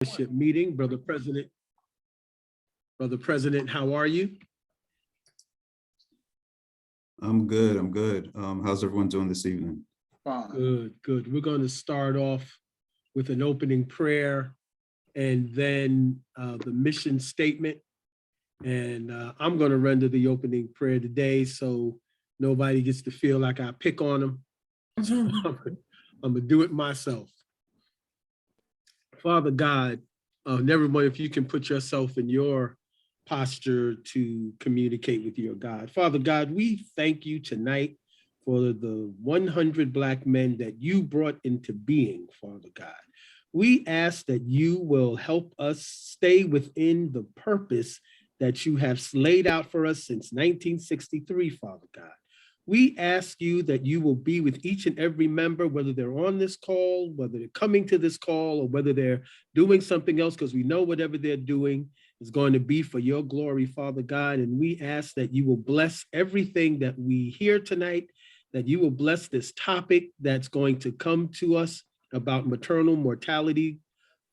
Meeting, Brother President, how are you? I'm good. How's everyone doing this evening? Good. We're going to start off with an opening prayer and then the mission statement. And I'm going to render the opening prayer today so nobody gets to feel like I pick on them. I'm going to do it myself. Father God, everyone, if you can put yourself in your posture to communicate with your God. Father God, we thank you tonight for the 100 Black men that you brought into being, Father God. We ask that you will help us stay within the purpose that you have laid out for us since 1963, Father God. We ask you that you will be with each and every member, whether they're on this call, whether they're coming to this call, or whether they're doing something else, because we know whatever they're doing is going to be for your glory, Father God. And we ask that you will bless everything that we hear tonight, that you will bless this topic that's going to come to us about maternal mortality,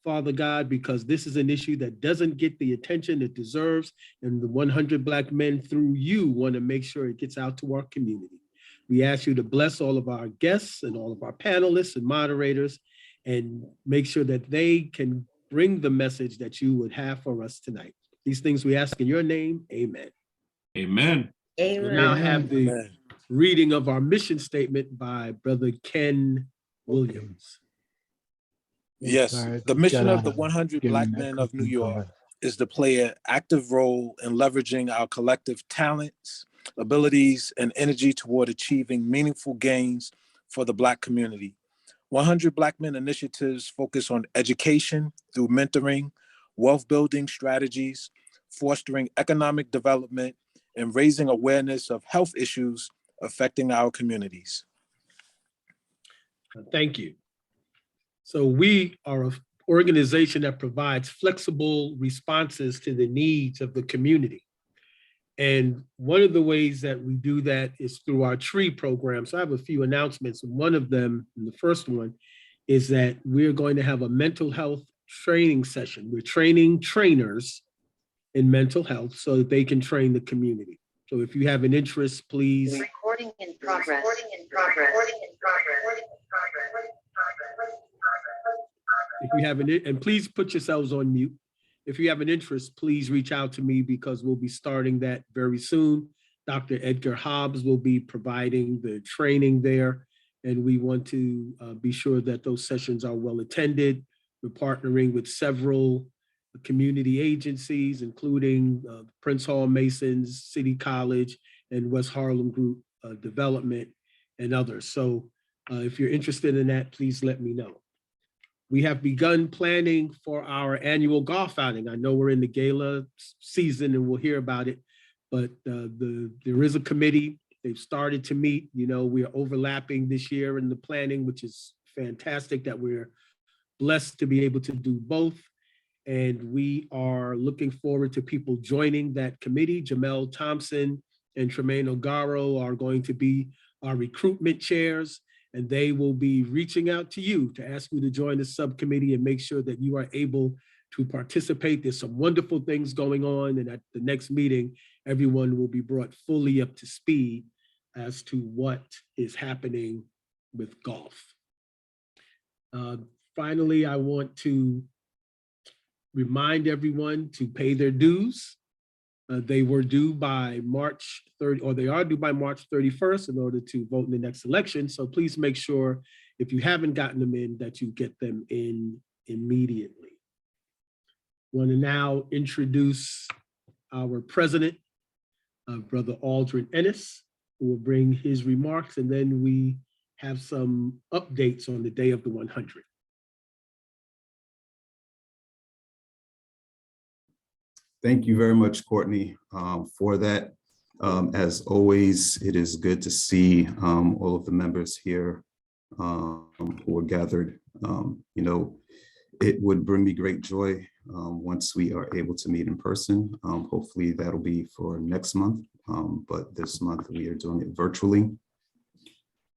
Father God, because this is an issue that doesn't get the attention it deserves. And the 100 Black men through you want to make sure it gets out to our community. We ask you to bless all of our guests and all of our panelists and moderators and make sure that they can bring the message that you would have for us tonight. These things we ask in your name, amen. Amen. We'll now have the reading of our mission statement by Brother Ken Williams. Yes, the mission of the 100 Black men of New York is to play an active role in leveraging our collective talents, abilities, and energy toward achieving meaningful gains for the Black community. 100 Black Men initiatives focus on education through mentoring, wealth building strategies, fostering economic development, and raising awareness of health issues affecting our communities. Thank you. So we are an organization that provides flexible responses to the needs of the community. And one of the ways that we do that is through our TREE program. So I have a few announcements. One of them, and the first one, is that we're going to have a mental health training session. We're training trainers in mental health so that they can train the community. So if you have an interest, please. Recording in progress. If you have and please put yourselves on mute. If you have an interest, please reach out to me because we'll be starting that very soon. Dr. Edgar Hobbs will be providing the training there, and we want to be sure that those sessions are well attended. We're partnering with several community agencies, including Prince Hall Masons, City College, and West Harlem Group Development, and others. So if you're interested in that, please let me know. We have begun planning for our annual golf outing. I know we're in the gala season and we'll hear about it, but there is a committee. They've started to meet. You know, we are overlapping this year in the planning, which is fantastic that we're blessed to be able to do both. And we are looking forward to people joining that committee. Jamel Thompson and Tremaine O'Garo are going to be our recruitment chairs, and they will be reaching out to you to ask you to join the subcommittee and make sure that you are able to participate. There's some wonderful things going on, and at the next meeting, everyone will be brought fully up to speed as to what is happening with golf. Finally, I want to remind everyone to pay their dues. They were due by March 30, or they are due by March 31st in order to vote in the next election. So please make sure, if you haven't gotten them in, that you get them in immediately. I want to now introduce our president, Brother Aldrin Ennis, who will bring his remarks, and then we have some updates on the day of the 100. Thank you very much, Courtney, for that. As always, it is good to see all of the members here who are gathered. You know, it would bring me great joy once we are able to meet in person. Hopefully that'll be for next month, but this month we are doing it virtually.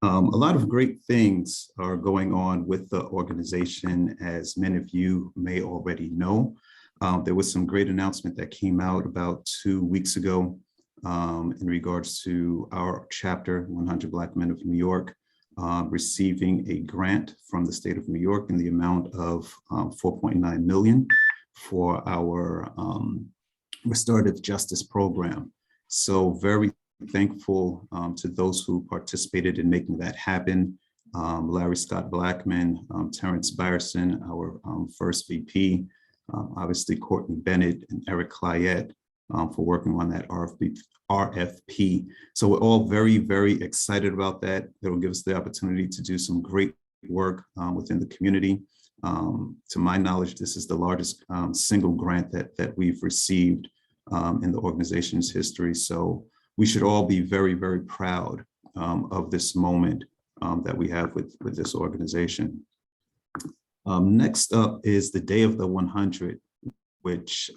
A lot of great things are going on with the organization, as many of you may already know. There was some great announcement that came out about 2 weeks ago in regards to our chapter, 100 Black Men of New York, receiving a grant from the state of New York in the amount of $4.9 million for our restorative justice program. So very thankful to those who participated in making that happen. Larry Scott Blackman, Terrence Byerson, our first VP, obviously Courtney Bennett and Eric Clayette for working on that RFP. So we're all very, very excited about that. It'll give us the opportunity to do some great work within the community. To my knowledge, this is the largest single grant that we've received in the organization's history. So we should all be very, very proud of this moment that we have with this organization. Next up is the Day of the 100, which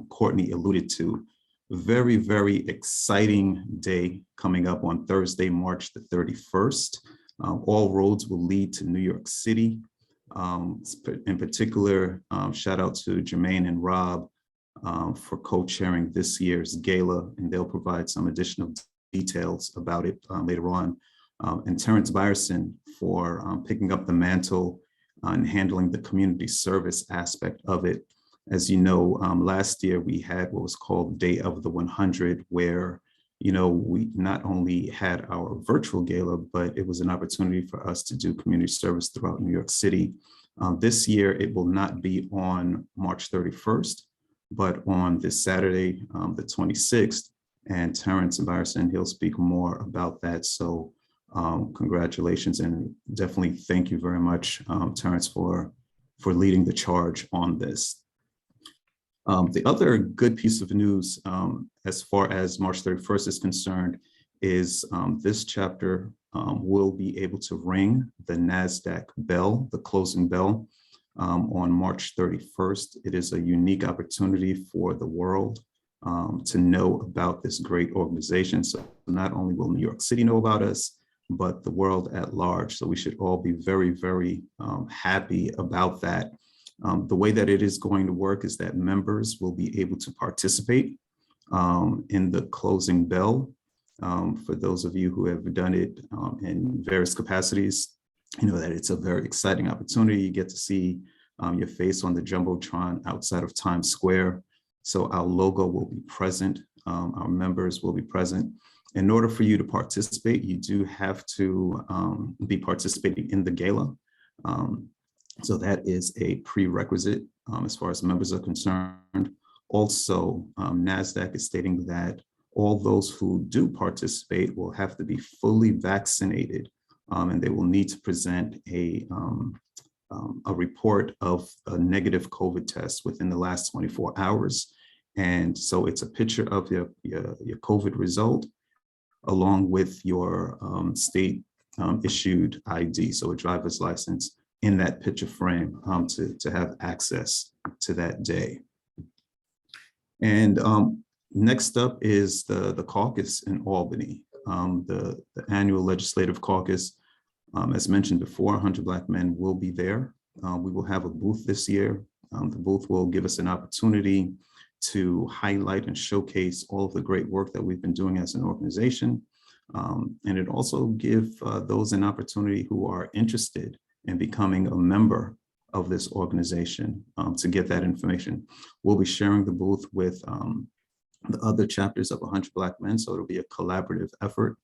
Courtney alluded to. Very, very exciting day coming up on Thursday, March the 31st. All roads will lead to New York City. In particular, shout out to Jermaine and Rob for co-chairing this year's gala, and they'll provide some additional details about it later on. And Terrence Byerson for picking up the mantle and handling the community service aspect of it. As you know, last year we had what was called Day of the 100, where we not only had our virtual gala, but it was an opportunity for us to do community service throughout New York City. This year, it will not be on March 31st, but on this Saturday, the 26th, and Terrence Byerson, he'll speak more about that. So congratulations, and definitely thank you very much, Terrence, for leading the charge on this. The other good piece of news as far as March 31st is concerned is this chapter will be able to ring the NASDAQ bell, the closing bell, on March 31st. It is a unique opportunity for the world to know about this great organization. So not only will New York City know about us, but the world at large. So we should all be very, very happy about that. The way that it is going to work is that members will be able to participate in the closing bell. For those of you who have done it in various capacities, you know that it's a very exciting opportunity. You get to see your face on the Jumbotron outside of Times Square. So our logo will be present. Our members will be present. In order for you to participate, you do have to be participating in the gala. So that is a prerequisite as far as members are concerned. Also, NASDAQ is stating that all those who do participate will have to be fully vaccinated, and they will need to present a report of a negative COVID test within the last 24 hours. And so it's a picture of your COVID result along with your state issued ID, so a driver's license, in that picture frame to have access to that day. And next up is the caucus in Albany, the annual legislative caucus. As mentioned before, 100 Black men will be there. We will have a booth this year. The booth will give us an opportunity to highlight and showcase all of the great work that we've been doing as an organization. And it also give those an opportunity who are interested in becoming a member of this organization to get that information. We'll be sharing the booth with the other chapters of 100 Black men, so it'll be a collaborative effort.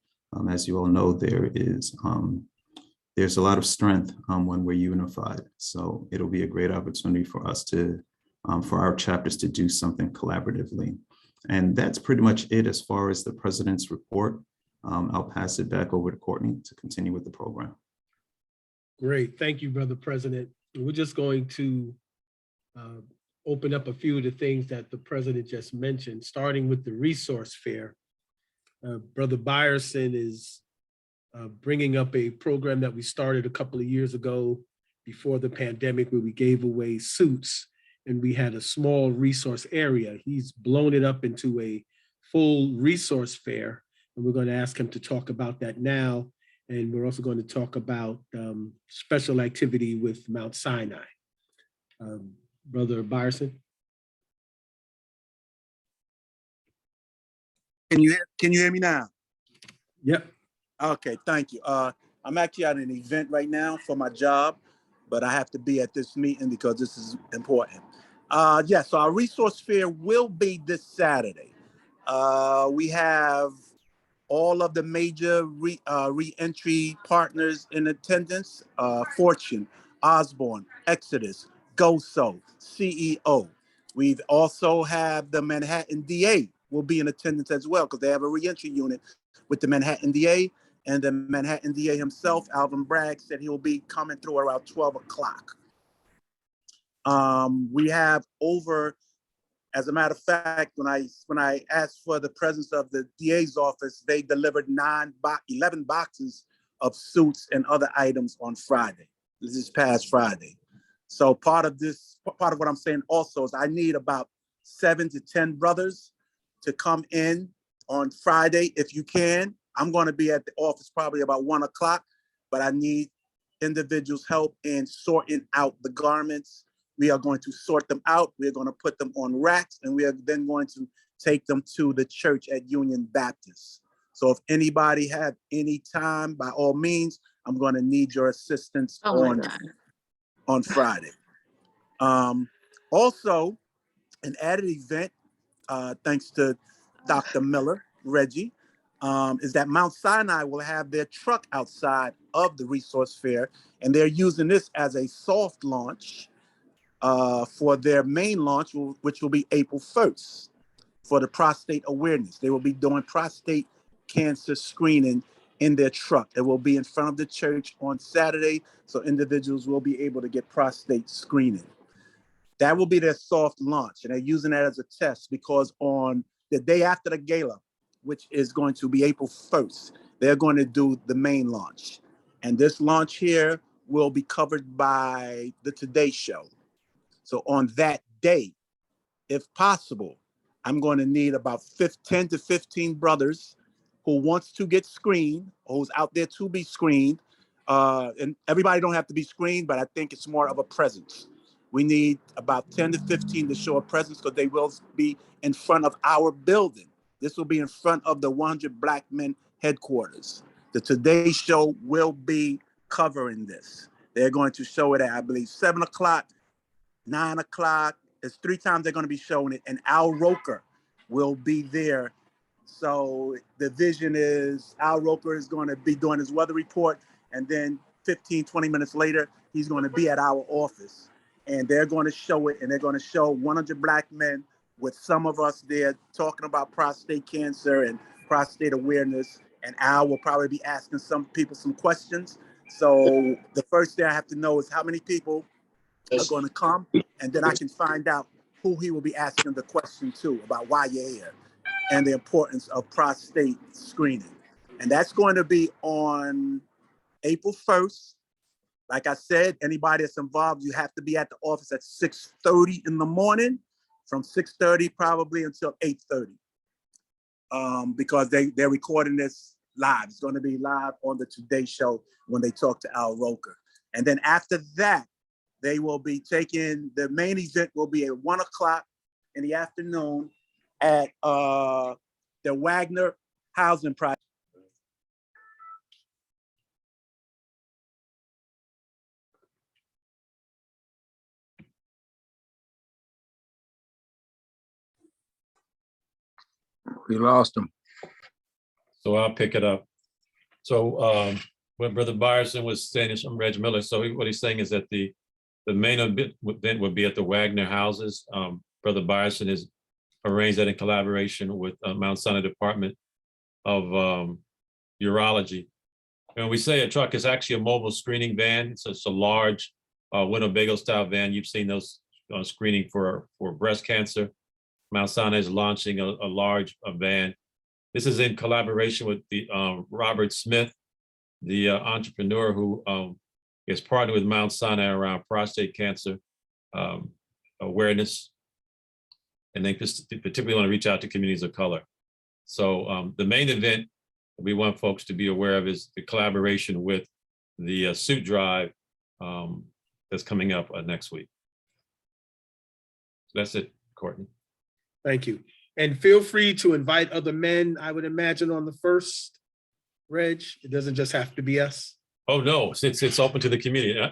As you all know, there's a lot of strength when we're unified. So it'll be a great opportunity for us for our chapters to do something collaboratively. And that's pretty much it as far as the president's report. I'll pass it back over to Courtney to continue with the program. Great, thank you, Brother President. We're just going to open up a few of the things that the president just mentioned, starting with the resource fair. Brother Byerson is bringing up a program that we started a couple of years ago before the pandemic, where we gave away suits and we had a small resource area. He's blown it up into a full resource fair, and we're going to ask him to talk about that now. And we're also going to talk about special activity with Mount Sinai. Brother Byerson. Can you hear me now? Yep. Okay, thank you. I'm actually at an event right now for my job, but I have to be at this meeting because this is important. Yeah, so our resource fair will be this Saturday. We have all of the major re-entry partners in attendance: Fortune, Osborne, Exodus, GoSo, CEO. We've also have the Manhattan DA will be in attendance as well because they have a re-entry unit with the Manhattan DA, and the Manhattan DA himself, Alvin Bragg, said he will be coming through around 12 o'clock. We have over, as a matter of fact, when I asked for the presence of the DA's office, they delivered 11 boxes of suits and other items on Friday. This is past Friday. So part of what I'm saying also is I need about 7 to 10 brothers to come in on Friday if you can. I'm going to be at the office probably about 1 o'clock, but I need individuals' help in sorting out the garments. We are going to sort them out. We are going to put them on racks, and we are then going to take them to the church at Union Baptist. So if anybody have any time, by all means, I'm going to need your assistance on Friday. Also, an added event, thanks to Dr. Miller, Reggie, is that Mount Sinai will have their truck outside of the resource fair, and they're using this as a soft launch for their main launch, which will be April 1st, for the prostate awareness. They will be doing prostate cancer screening in their truck. It will be in front of the church on Saturday, so individuals will be able to get prostate screening. That will be their soft launch, and they're using that as a test because on the day after the gala, which is going to be April 1st, they're going to do the main launch. And this launch here will be covered by the Today Show. So on that day, if possible, I'm going to need about 10 to 15 brothers who wants to get screened, or who's out there to be screened. And everybody don't have to be screened, but I think it's more of a presence. We need about 10 to 15 to show a presence because they will be in front of our building. This will be in front of the 100 Black Men headquarters. The Today Show will be covering this. They're going to show it at, I believe, 7 o'clock, 9 o'clock. It's 3 times they're going to be showing it. And Al Roker will be there. So the vision is Al Roker is going to be doing his weather report. And then 15, 20 minutes later, he's going to be at our office. And they're going to show it. And they're going to show 100 Black men with some of us there talking about prostate cancer and prostate awareness. And Al will probably be asking some people some questions. So the first thing I have to know is how many people are going to come, and then I can find out who he will be asking the question to about why you're here and the importance of prostate screening. And that's going to be on April 1st. Like I said, anybody that's involved, you have to be at the office at 6:30 in the morning, from 6:30 probably until 8:30, because they're recording this live. It's going to be live on the Today Show when they talk to Al Roker. And then after that, they will be taking, the main event will be at 1 o'clock in the afternoon at the Wagner Housing Project. We lost him. So I'll pick it up. So what Brother Byerson was saying is from Reg Miller. So what he's saying is that the main event would be at the Wagner houses. Brother Byerson has arranged that in collaboration with Mount Sinai Department of Urology. And when we say a truck, it's actually a mobile screening van. It's a large Winnebago style van. You've seen those screening for breast cancer. Mount Sinai is launching a large van. This is in collaboration with the Robert Smith, the entrepreneur who is partnered with Mount Sinai around prostate cancer awareness. And they particularly want to reach out to communities of color. So the main event we want folks to be aware of is the collaboration with the suit drive that's coming up next week. So that's it, Courtney. Thank you. And feel free to invite other men, I would imagine, on the first, Reg. It doesn't just have to be us. Oh, no, since it's open to the community. I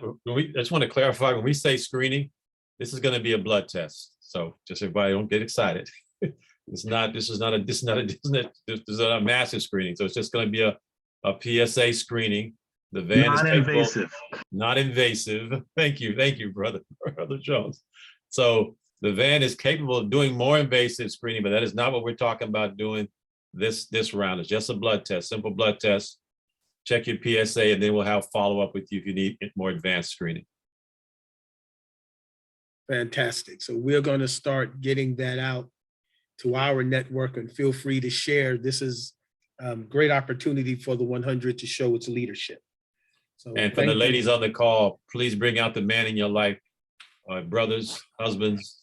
just want to clarify, when we say screening, this is going to be a blood test. So just everybody don't get excited. This is not a massive screening. So it's just going to be a PSA screening. The van is non-invasive. Not invasive. Thank you, brother Jones. So the van is capable of doing more invasive screening, but that is not what we're talking about doing this round. It's just a blood test, simple blood test. Check your PSA, and then we'll have follow-up with you if you need more advanced screening. Fantastic. So we're going to start getting that out to our network, and feel free to share. This is a great opportunity for the 100 to show its leadership. So, and for the ladies on the call, please bring out the man in your life, brothers, husbands.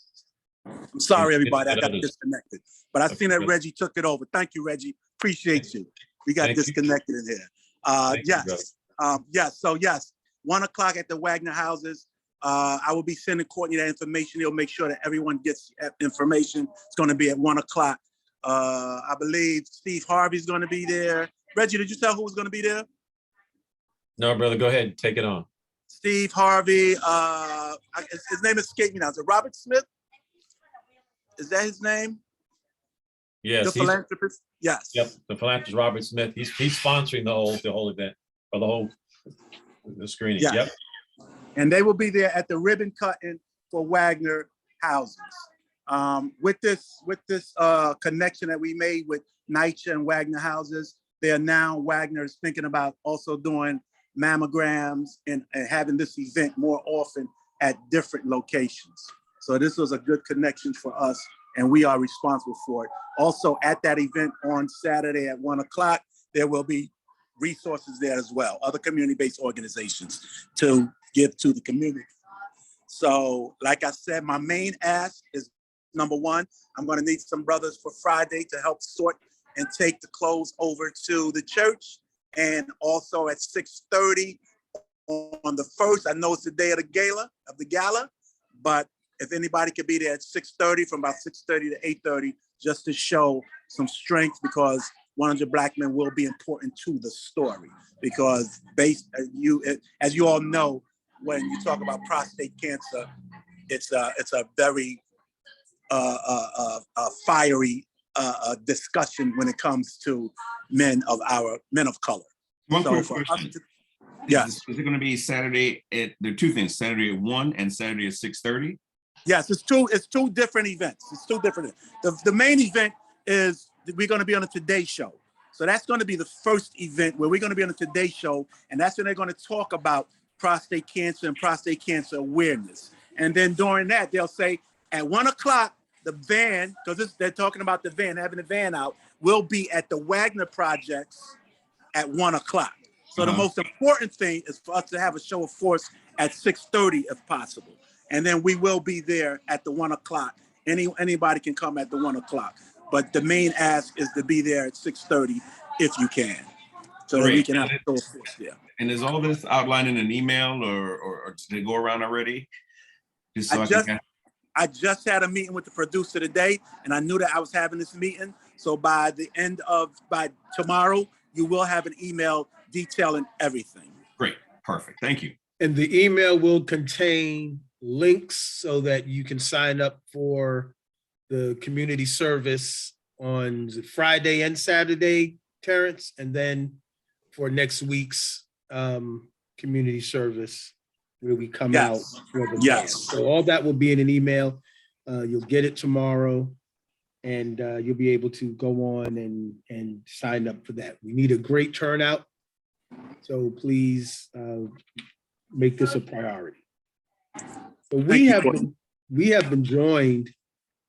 I'm sorry, everybody, I got disconnected, but I seen that Reggie took it over. Thank you, Reggie. Appreciate you. We got disconnected in here. Yes. So yes, 1 o'clock at the Wagner houses. I will be sending Courtney that information. He'll make sure that everyone gets information. It's going to be at 1 o'clock. I believe Steve Harvey's going to be there. Reggie, did you tell who was going to be there? No, brother, go ahead, take it on. Steve Harvey. His name escaped me now. Is it Robert Smith? Is that his name? Yes. The philanthropist? Yes. Yep, the philanthropist Robert Smith. He's sponsoring the whole event, or the screening. Yes. Yep. And they will be there at the ribbon cutting for Wagner houses. With this connection that we made with NYCHA and Wagner houses, Wagner's thinking about also doing mammograms and having this event more often at different locations. So this was a good connection for us, and we are responsible for it. Also at that event on Saturday at 1 o'clock, there will be resources there as well, other community-based organizations to give to the community. So like I said, my main ask is, number one, I'm going to need some brothers for Friday to help sort and take the clothes over to the church. And also at 6:30 on the 1st, I know it's the day of the gala, but if anybody could be there at 6:30, from about 6:30 to 8:30, just to show some strength, because 100 Black men will be important to the story. Because as you all know, when you talk about prostate cancer, it's a very fiery discussion when it comes to men of color. One quick question. Yes. Is it going to be Saturday there are two things, Saturday at 1 and Saturday at 6:30? Yes, it's two different events. It's two different. The main event is we're going to be on a Today Show. So that's going to be the first event where we're going to be on a Today Show, and that's when they're going to talk about prostate cancer and prostate cancer awareness. And then during that, they'll say at 1 o'clock, the van, because they're talking about the van, having the van out, will be at the Wagner projects at 1 o'clock. So the most important thing is for us to have a show of force at 6:30 if possible. And then we will be there at the 1 o'clock. Anybody can come at the 1 o'clock. But the main ask is to be there at 6:30 if you can. So that we can have a show of force there. And is all this outlined in an email or did it go around already? I just had a meeting with the producer today, and I knew that I was having this meeting. So by tomorrow, you will have an email detailing everything. Great, perfect, thank you. And the email will contain links so that you can sign up for the community service on Friday and Saturday, Terrence, and then for next week's community service where we come out for the band. So all that will be in an email. You'll get it tomorrow, and you'll be able to go on and sign up for that. We need a great turnout, so please make this a priority. So we have been joined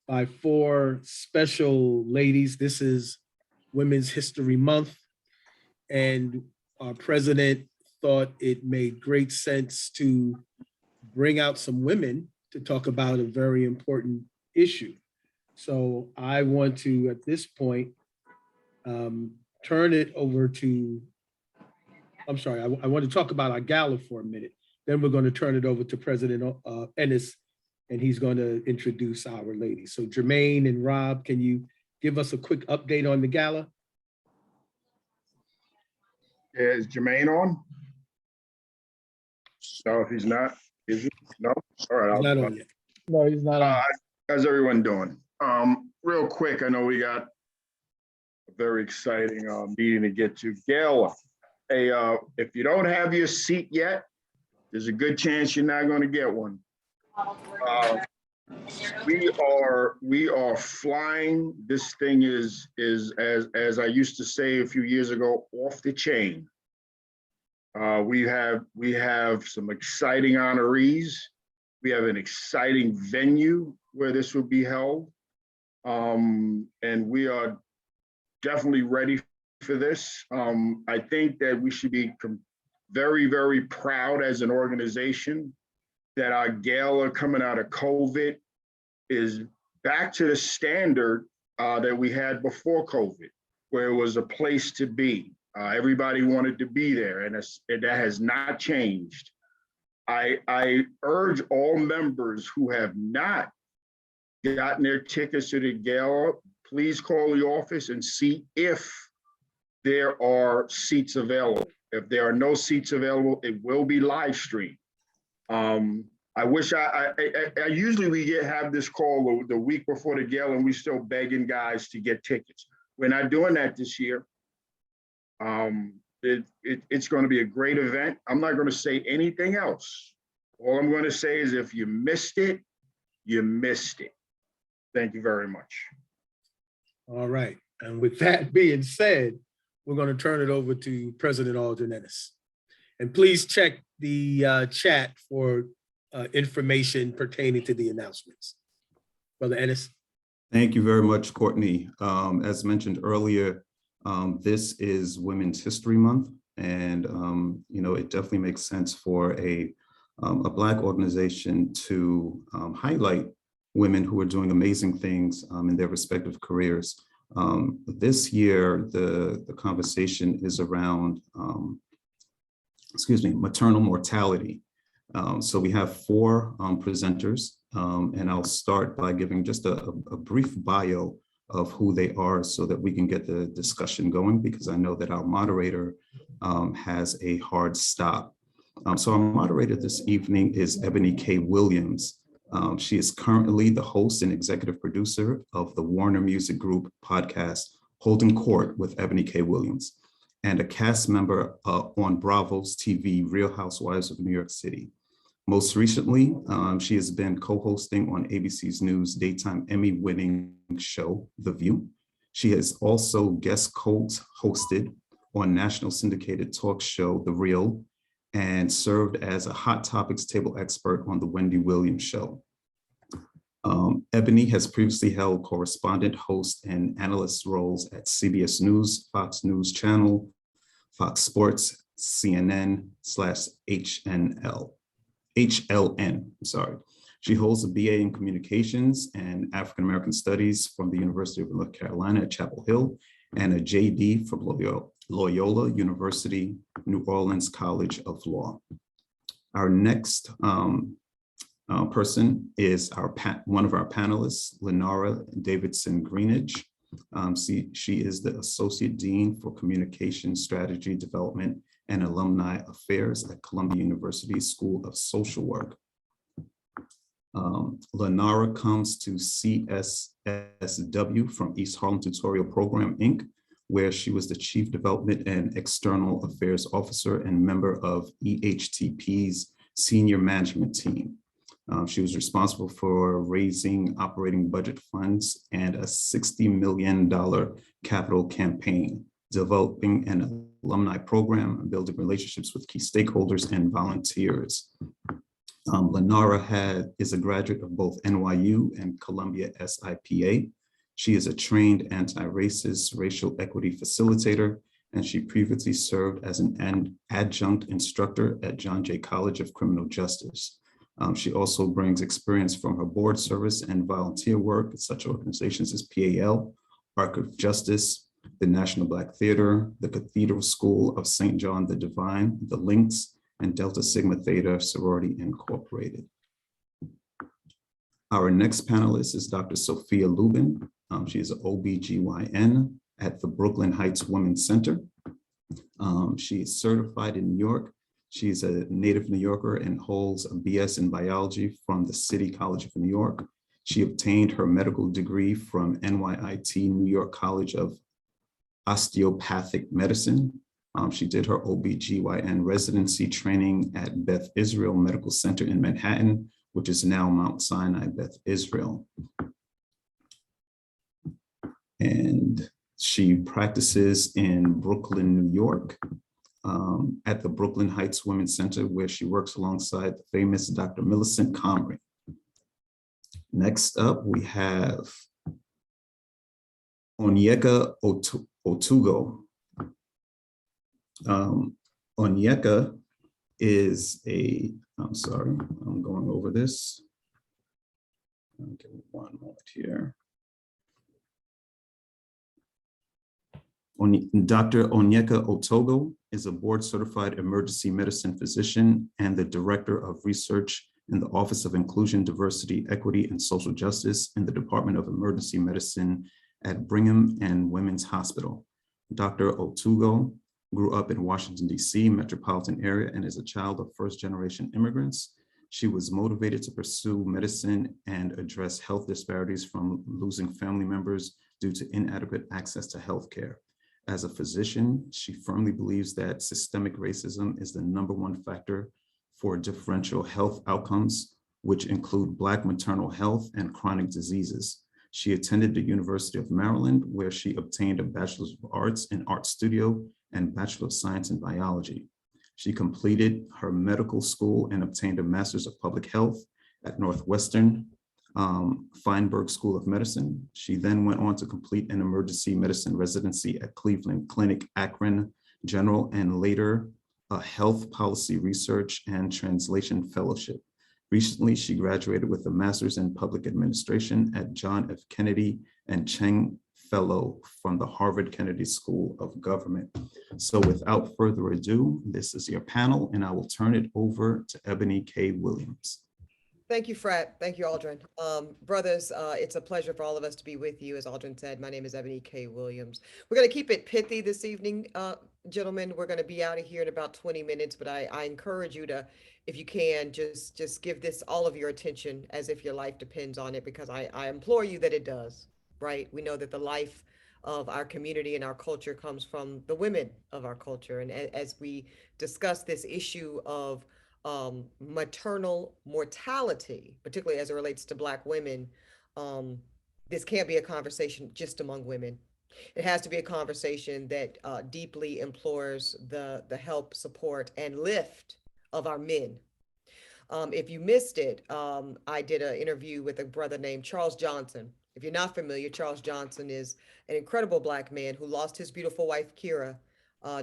by 4 special ladies. This is Women's History Month, and our president thought it made great sense to bring out some women to talk about a very important issue. So I want to, at this point, turn it over to, I'm sorry, I want to talk about our gala for a minute. Then we're going to turn it over to President Ennis, and he's going to introduce our ladies. So Jermaine and Rob, can you give us a quick update on the gala? Is Jermaine on? No, if he's not, is he? No? All right. He's not on yet. No, he's not on. How's everyone doing? Real quick, I know we got a very exciting meeting to get to. Gala, hey, if you don't have your seat yet, there's a good chance you're not going to get one. We are flying. This thing is as I used to say a few years ago, off the chain. We have some exciting honorees. We have an exciting venue where this will be held. And we are definitely ready for this. I think that we should be very, very proud as an organization that our gala coming out of COVID is back to the standard that we had before COVID, where it was a place to be. Everybody wanted to be there, and that has not changed. I urge all members who have not gotten their tickets to the gala, please call the office and see if there are seats available. If there are no seats available, it will be live streamed. I wish I usually have this call the week before the gala, and we still begging guys to get tickets. We're not doing that this year. It's going to be a great event. I'm not going to say anything else. All I'm going to say is if you missed it, you missed it. Thank you very much. All right. And with that being said, we're going to turn it over to President Alden Ennis. And please check the chat for information pertaining to the announcements. Brother Ennis. Thank you very much, Courtney. As mentioned earlier, this is Women's History Month, and it definitely makes sense for a Black organization to highlight women who are doing amazing things in their respective careers. This year, the conversation is around, maternal mortality. So we have 4 presenters, and I'll start by giving just a brief bio of who they are so that we can get the discussion going, because I know that our moderator has a hard stop. So our moderator this evening is Eboni K. Williams. She is currently the host and executive producer of the Warner Music Group podcast, Holding Court with Eboni K. Williams, and a cast member on Bravo's TV, Real Housewives of New York City. Most recently, she has been co-hosting on ABC's News daytime Emmy-winning show, The View. She has also guest co-hosted on national syndicated talk show, The Real, and served as a Hot Topics table expert on The Wendy Williams Show. Eboni has previously held correspondent, host, and analyst roles at CBS News, Fox News Channel, Fox Sports, HLN. She holds a BA in Communications and African American Studies from the University of North Carolina at Chapel Hill, and a JD from Loyola University, New Orleans College of Law. Our next person is one of our panelists, Linara Davidson Greenidge. She is the Associate Dean for Communication Strategy Development and Alumni Affairs at Columbia University School of Social Work. Linara comes to CSSW from East Harlem Tutorial Program, Inc., where she was the Chief Development and External Affairs Officer and member of EHTP's senior management team. She was responsible for raising operating budget funds and a $60 million capital campaign, developing an alumni program, and building relationships with key stakeholders and volunteers. Linara is a graduate of both NYU and Columbia SIPA. She is a trained anti-racist racial equity facilitator, and she previously served as an adjunct instructor at John Jay College of Criminal Justice. She also brings experience from her board service and volunteer work at such organizations as PAL, Arc of Justice, the National Black Theater, the Cathedral School of St. John the Divine, the Lynx, and Delta Sigma Theta Sorority Incorporated. Our next panelist is Dr. Sophia Lubin. She is an OBGYN at the Brooklyn Heights Women's Center. She is certified in New York. She's a native New Yorker and holds a BS in biology from the City College of New York. She obtained her medical degree from NYIT New York College of Osteopathic Medicine. She did her OBGYN residency training at Beth Israel Medical Center in Manhattan, which is now Mount Sinai Beth Israel. And she practices in Brooklyn, New York, at the Brooklyn Heights Women's Center, where she works alongside the famous Dr. Millicent Comrie. Next up, we have Onyeka Otugo. Onyeka is I'm sorry, I'm going over this. Give me one moment here. Dr. Onyeka Otugo is a board-certified emergency medicine physician and the director of research in the Office of Inclusion, Diversity, Equity, and Social Justice in the Department of Emergency Medicine at Brigham and Women's Hospital. Dr. Otugo grew up in Washington, D.C. metropolitan area and is a child of first-generation immigrants. She was motivated to pursue medicine and address health disparities from losing family members due to inadequate access to healthcare. As a physician, she firmly believes that systemic racism is the #1 factor for differential health outcomes, which include Black maternal health and chronic diseases. She attended the University of Maryland, where she obtained a Bachelor of Arts in Art Studio and Bachelor of Science in Biology. She completed her medical school and obtained a Master's of Public Health at Northwestern Feinberg School of Medicine. She then went on to complete an emergency medicine residency at Cleveland Clinic, Akron General, and later a health policy research and translation fellowship. Recently, she graduated with a master's in public administration at John F. Kennedy and Cheng Fellow from the Harvard Kennedy School of Government. So without further ado, this is your panel, and I will turn it over to Eboni K. Williams. Thank you, Fred. Thank you, Aldrin. Brothers, it's a pleasure for all of us to be with you. As Aldrin said, my name is Eboni K. Williams. We're going to keep it pithy this evening, gentlemen. We're going to be out of here in about 20 minutes, but I encourage you to, if you can, just give this all of your attention as if your life depends on it, because I implore you that it does, right? We know that the life of our community and our culture comes from the women of our culture. And as we discuss this issue of maternal mortality, particularly as it relates to Black women, this can't be a conversation just among women. It has to be a conversation that deeply implores the help, support, and lift of our men. If you missed it, I did an interview with a brother named Charles Johnson. If you're not familiar, Charles Johnson is an incredible Black man who lost his beautiful wife, Kira,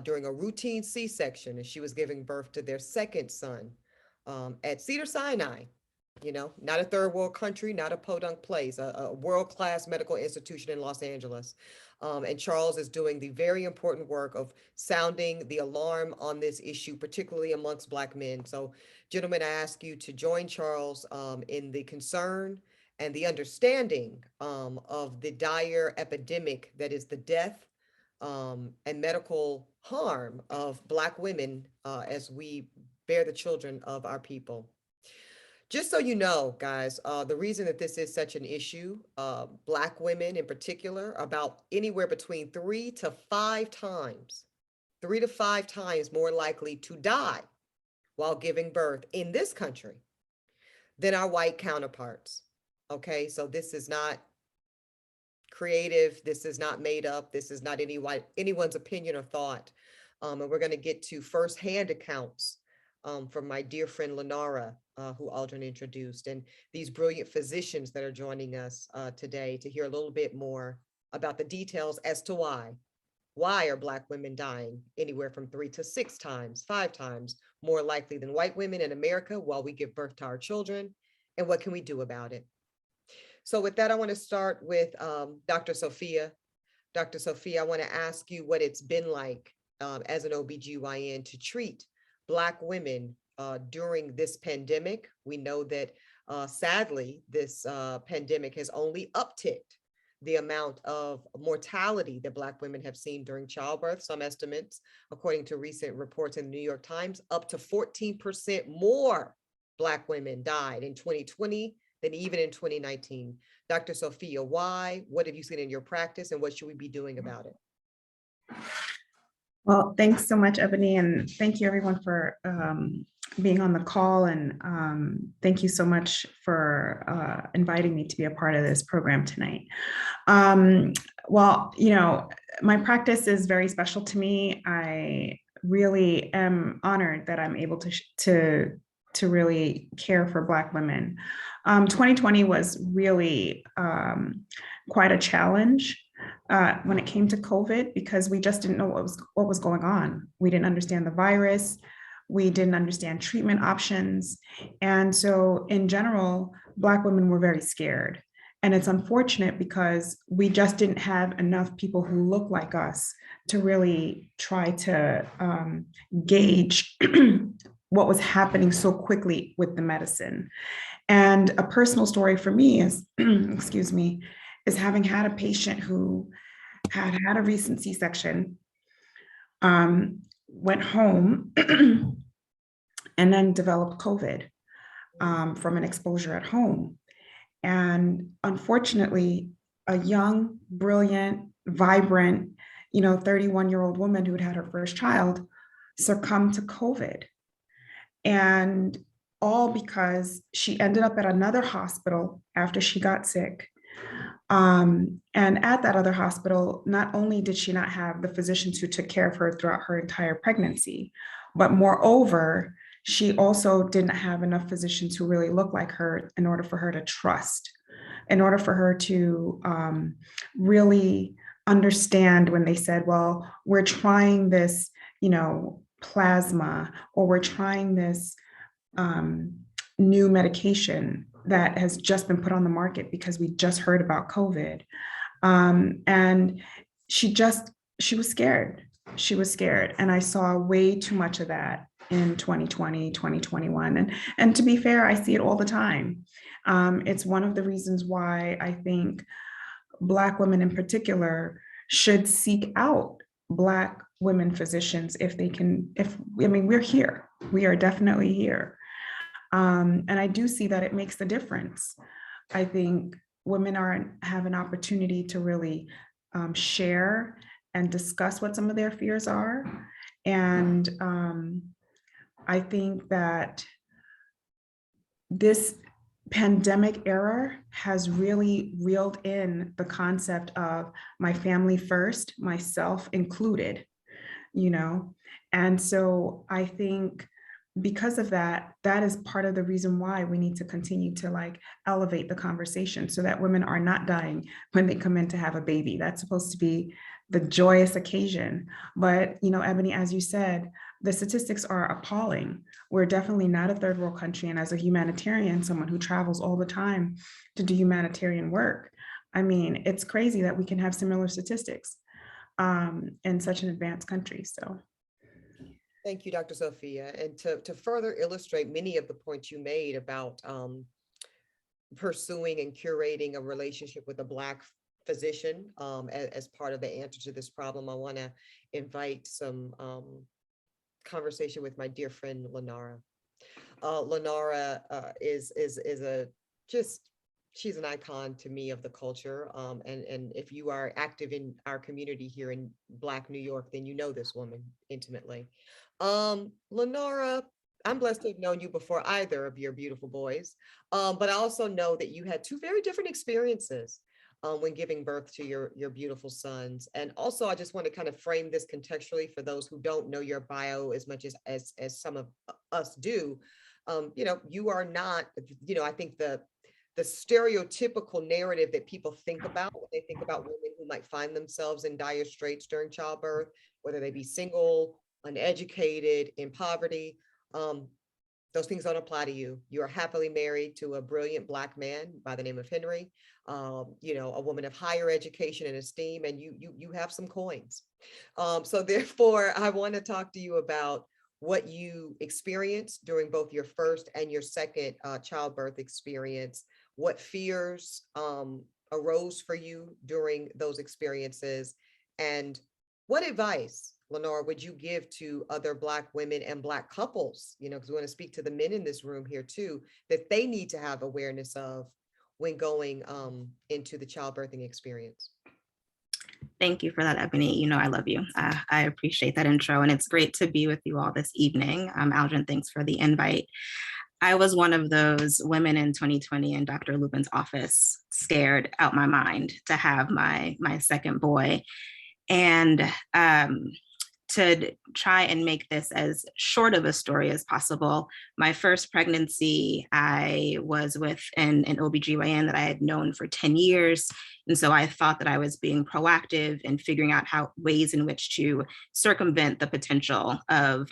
during a routine C-section, and she was giving birth to their second son at Cedars-Sinai, not a third world country, not a podunk place, a world-class medical institution in Los Angeles. And Charles is doing the very important work of sounding the alarm on this issue, particularly amongst Black men. So, gentlemen, I ask you to join Charles in the concern and the understanding of the dire epidemic that is the death and medical harm of Black women as we bear the children of our people. Just so you know, guys, the reason that this is such an issue, Black women in particular, about anywhere between 3 to 5 times more likely to die while giving birth in this country than our white counterparts. Okay, so this is not creative. This is not made up. This is not anyone's opinion or thought. And we're going to get to firsthand accounts from my dear friend Linara, who Aldrin introduced, and these brilliant physicians that are joining us today to hear a little bit more about the details as to why are Black women dying anywhere from 3 to 6 times, 5 times more likely than white women in America while we give birth to our children, and what can we do about it? So with that, I want to start with Dr. Sophia. Dr. Sophia, I want to ask you what it's been like as an OBGYN to treat Black women during this pandemic. We know that sadly, this pandemic has only upticked the amount of mortality that Black women have seen during childbirth. Some estimates, according to recent reports in the New York Times, up to 14% more Black women died in 2020 than even in 2019. Dr. Sophia, why? What have you seen in your practice, and what should we be doing about it? Well, thanks so much, Ebony, and thank you everyone for being on the call, and thank you so much for inviting me to be a part of this program tonight. Well, you know, my practice is very special to me. I really am honored that I'm able to really care for Black women. 2020 was really quite a challenge when it came to COVID, because we just didn't know what was going on. We didn't understand the virus. We didn't understand treatment options. And so in general, Black women were very scared. And it's unfortunate because we just didn't have enough people who look like us to really try to gauge what was happening so quickly with the medicine. And a personal story for me is, excuse me, is having had a patient who had a recent C-section, went home, and then developed COVID from an exposure at home. And unfortunately, a young, brilliant, vibrant, 31-year-old woman who had had her first child succumbed to COVID. And all because she ended up at another hospital after she got sick. And at that other hospital, not only did she not have the physicians who took care of her throughout her entire pregnancy, but moreover, she also didn't have enough physicians who really looked like her in order for her to trust, in order for her to really understand when they said, well, we're trying this, plasma, or we're trying this new medication that has just been put on the market because we just heard about COVID. And she was scared. She was scared. And I saw way too much of that in 2020, 2021. And to be fair, I see it all the time. It's one of the reasons why I think Black women in particular should seek out Black women physicians if they can, we're here. We are definitely here. And I do see that it makes a difference. I think women have an opportunity to really share and discuss what some of their fears are. And I think that this pandemic era has really reeled in the concept of my family first, myself included, And so I think because of that, that is part of the reason why we need to continue to elevate the conversation so that women are not dying when they come in to have a baby. That's supposed to be the joyous occasion. But, Ebony, as you said, the statistics are appalling. We're definitely not a third world country. And as a humanitarian, someone who travels all the time to do humanitarian work, it's crazy that we can have similar statistics in such an advanced country. So. Thank you, Dr. Sophia. And to further illustrate many of the points you made about pursuing and curating a relationship with a Black physician as part of the answer to this problem, I want to invite some conversation with my dear friend, Linara. Linara she's an icon to me of the culture. And if you are active in our community here in Black New York, then you know this woman intimately. Linara, I'm blessed to have known you before either of your beautiful boys. But I also know that you had two very different experiences when giving birth to your beautiful sons. And also, I just want to kind of frame this contextually for those who don't know your bio as much as some of us do. You are not, I think the stereotypical narrative that people think about when they think about women who might find themselves in dire straits during childbirth, whether they be single, uneducated, in poverty. those things don't apply to you. You are happily married to a brilliant Black man by the name of Henry, you know, a woman of higher education and esteem, and you have some coins. So therefore, I want to talk to you about what you experienced during both your first and your second childbirth experience, what fears arose for you during those experiences, and what advice, Linara, would you give to other Black women and Black couples, you know, because we want to speak to the men in this room here too, that they need to have awareness of when going into the childbirthing experience? Thank you for that, Ebony. You know, I love you. I appreciate that intro, and it's great to be with you all this evening. Aldrin, thanks for the invite. I was one of those women in 2020 in Dr. Lubin's office, scared out my mind to have my second boy. And to try and make this as short of a story as possible, my first pregnancy, I was with an OBGYN that I had known for 10 years. And so I thought that I was being proactive and figuring out ways in which to circumvent the potential of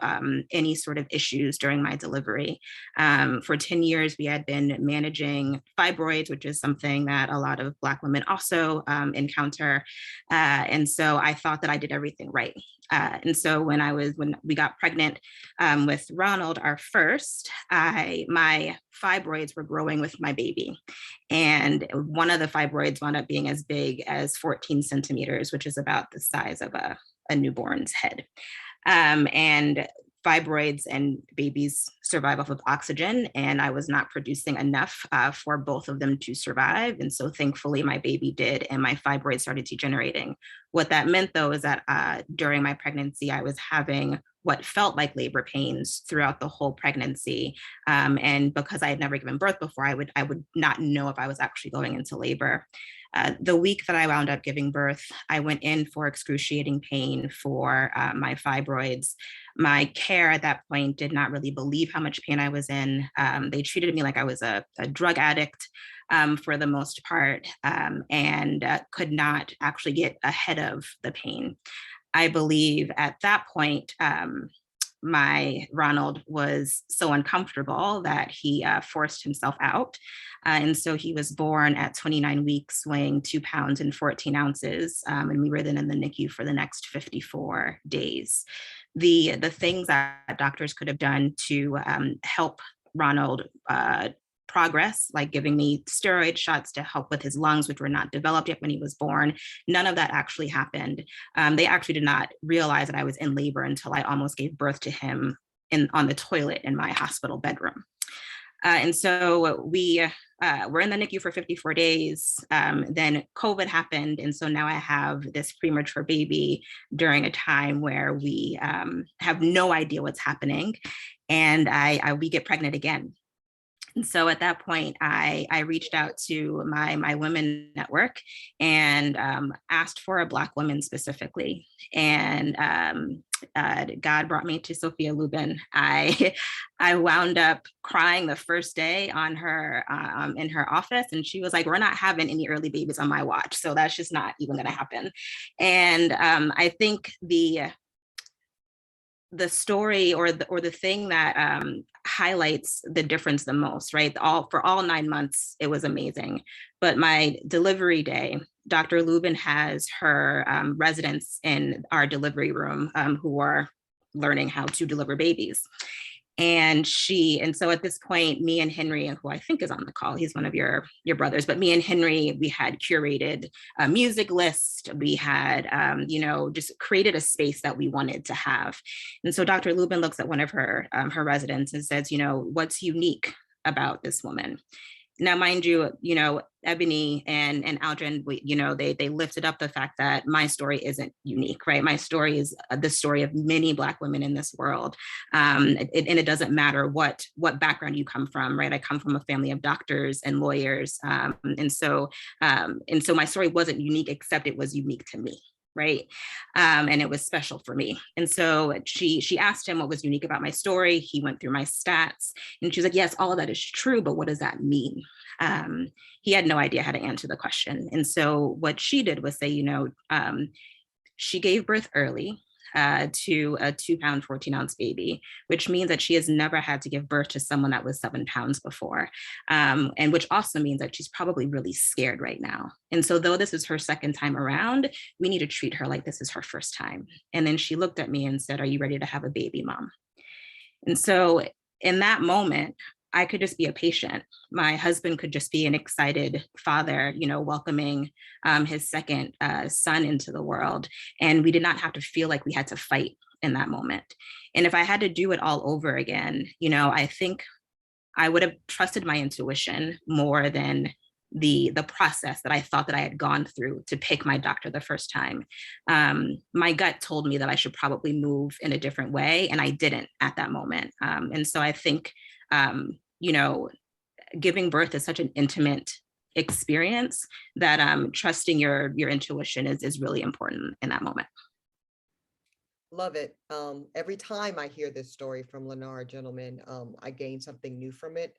any sort of issues during my delivery. For 10 years, we had been managing fibroids, which is something that a lot of Black women also encounter. And so I thought that I did everything right. And so when we got pregnant with Ronald, our first, my fibroids were growing with my baby. And one of the fibroids wound up being as big as 14 centimeters, which is about the size of a newborn's head. And fibroids and babies survive off of oxygen, and I was not producing enough for both of them to survive. And so thankfully my baby did, and my fibroids started degenerating. What that meant though is that during my pregnancy, I was having what felt like labor pains throughout the whole pregnancy. And because I had never given birth before, I would not know if I was actually going into labor. The week that I wound up giving birth, I went in for excruciating pain for my fibroids. My care at that point did not really believe how much pain I was in. They treated me like I was a drug addict for the most part, and could not actually get ahead of the pain. I believe at that point, my Ronald was so uncomfortable that he forced himself out. And so he was born at 29 weeks, weighing 2 pounds and 14 ounces. And we were then in the NICU for the next 54 days. The things that doctors could have done to help Ronald progress, like giving me steroid shots to help with his lungs, which were not developed yet when he was born. None of that actually happened. They actually did not realize that I was in labor until I almost gave birth to him on the toilet in my hospital bedroom. And so we were in the NICU for 54 days. Then COVID happened. And so now I have this premature baby during a time where we have no idea what's happening. And we get pregnant again. And so at that point, I reached out to my women network and asked for a Black woman specifically. And God brought me to Sophia Lubin. I wound up crying the first day on her in her office, and she was like, "We're not having any early babies on my watch, so that's just not even going to happen." And I think the story or the thing that highlights the difference the most, right? For all 9 months, it was amazing. But my delivery day, Dr. Lubin has her residents in our delivery room who are learning how to deliver babies. And so at this point, me and Henry, who I think is on the call, he's one of your brothers, but me and Henry, we had curated a music list. We had, just created a space that we wanted to have. And so Dr. Lubin looks at one of her residents and says, "What's unique about this woman?" Now, mind you, Ebony and Aldrin, they lifted up the fact that my story isn't unique, right? My story is the story of many Black women in this world. And it doesn't matter what background you come from, right? I come from a family of doctors and lawyers. And so my story wasn't unique, except it was unique to me. Right. And it was special for me. And so she asked him what was unique about my story. He went through my stats and she was like, "Yes, all of that is true, but what does that mean?" He had no idea how to answer the question. And so what she did was say, she gave birth early. to a 2-pound, 14-ounce baby, which means that she has never had to give birth to someone that was 7 pounds before. And which also means that she's probably really scared right now. And so though this is her second time around, we need to treat her like this is her first time. And then she looked at me and said, "Are you ready to have a baby, Mom?" And so in that moment, I could just be a patient. My husband could just be an excited father, welcoming his second son into the world. And we did not have to feel like we had to fight in that moment. And if I had to do it all over again, I think I would have trusted my intuition more than the process that I thought that I had gone through to pick my doctor the first time. My gut told me that I should probably move in a different way, and I didn't at that moment. And so I think, giving birth is such an intimate experience that trusting your intuition is really important in that moment. Love it. Every time I hear this story from Linara, gentlemen, I gain something new from it.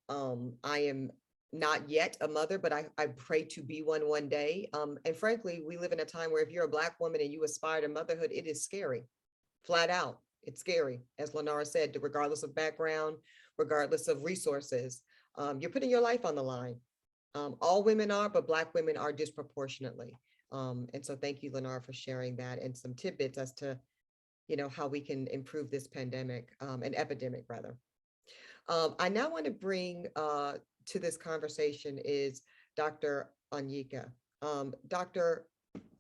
I am not yet a mother, but I pray to be one day. And frankly, we live in a time where if you're a Black woman and you aspire to motherhood, it is scary, flat out. It's scary. As Linara said, regardless of background, regardless of resources, you're putting your life on the line. All women are, but Black women are disproportionately. And so thank you, Linara, for sharing that and some tidbits as to how we can improve this pandemic, an epidemic rather. I now want to bring to this conversation is Dr. Onyeka. Dr.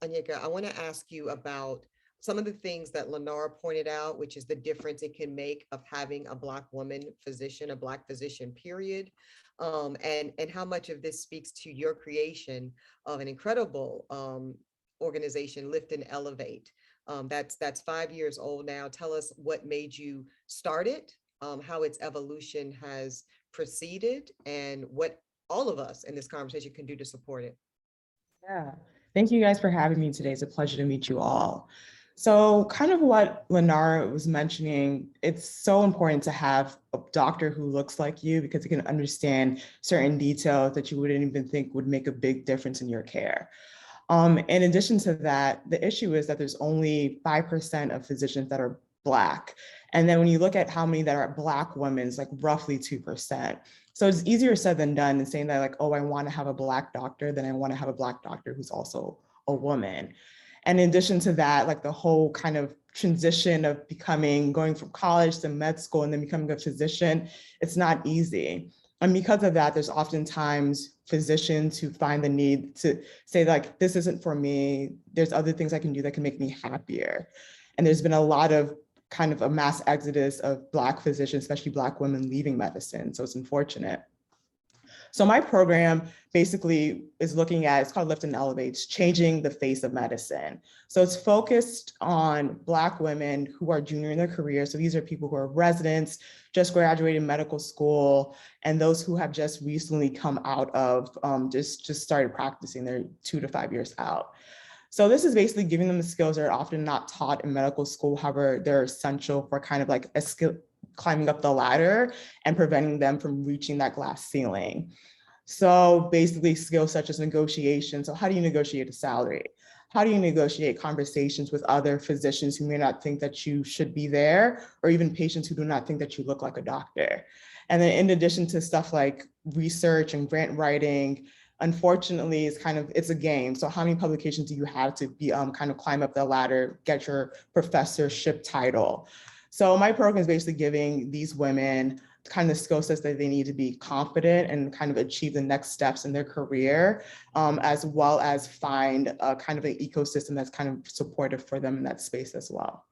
Onyeka, I want to ask you about some of the things that Linara pointed out, which is the difference it can make of having a Black woman physician, a Black physician, period. And how much of this speaks to your creation of an incredible organization, Lift and Elevate. That's 5 years old now. Tell us what made you start it, how its evolution has proceeded, and what all of us in this conversation can do to support it. Yeah, thank you guys for having me today. It's a pleasure to meet you all. So kind of what Linara was mentioning, it's so important to have a doctor who looks like you because he can understand certain details that you wouldn't even think would make a big difference in your care. In addition to that, the issue is that there's only 5% of physicians that are Black. And then when you look at how many that are Black women, it's like roughly 2%. So it's easier said than done in saying that like, oh, I want to have a Black doctor, then I want to have a Black doctor who's also a woman. And in addition to that, like the whole kind of transition of going from college to med school and then becoming a physician, it's not easy. And because of that, there's oftentimes physicians who find the need to say like, this isn't for me. There's other things I can do that can make me happier. And there's been a lot of kind of a mass exodus of Black physicians, especially Black women leaving medicine. So it's unfortunate. So my program basically is looking at, it's called Lift and Elevate, changing the face of medicine. So it's focused on Black women who are junior in their career. So these are people who are residents, just graduated medical school, and those who have just recently come out of, just started practicing, they're 2 to 5 years out. So this is basically giving them the skills that are often not taught in medical school. However, they're essential for kind of like a skill, climbing up the ladder and preventing them from reaching that glass ceiling. So basically skills such as negotiation. So how do you negotiate a salary? How do you negotiate conversations with other physicians who may not think that you should be there, or even patients who do not think that you look like a doctor? And then in addition to stuff like research and grant writing, unfortunately, it's a game. So how many publications do you have to be kind of climb up the ladder, get your professorship title? So my program is basically giving these women kind of skill sets that they need to be confident and kind of achieve the next steps in their career, as well as find a kind of an ecosystem that's kind of supportive for them in that space as well.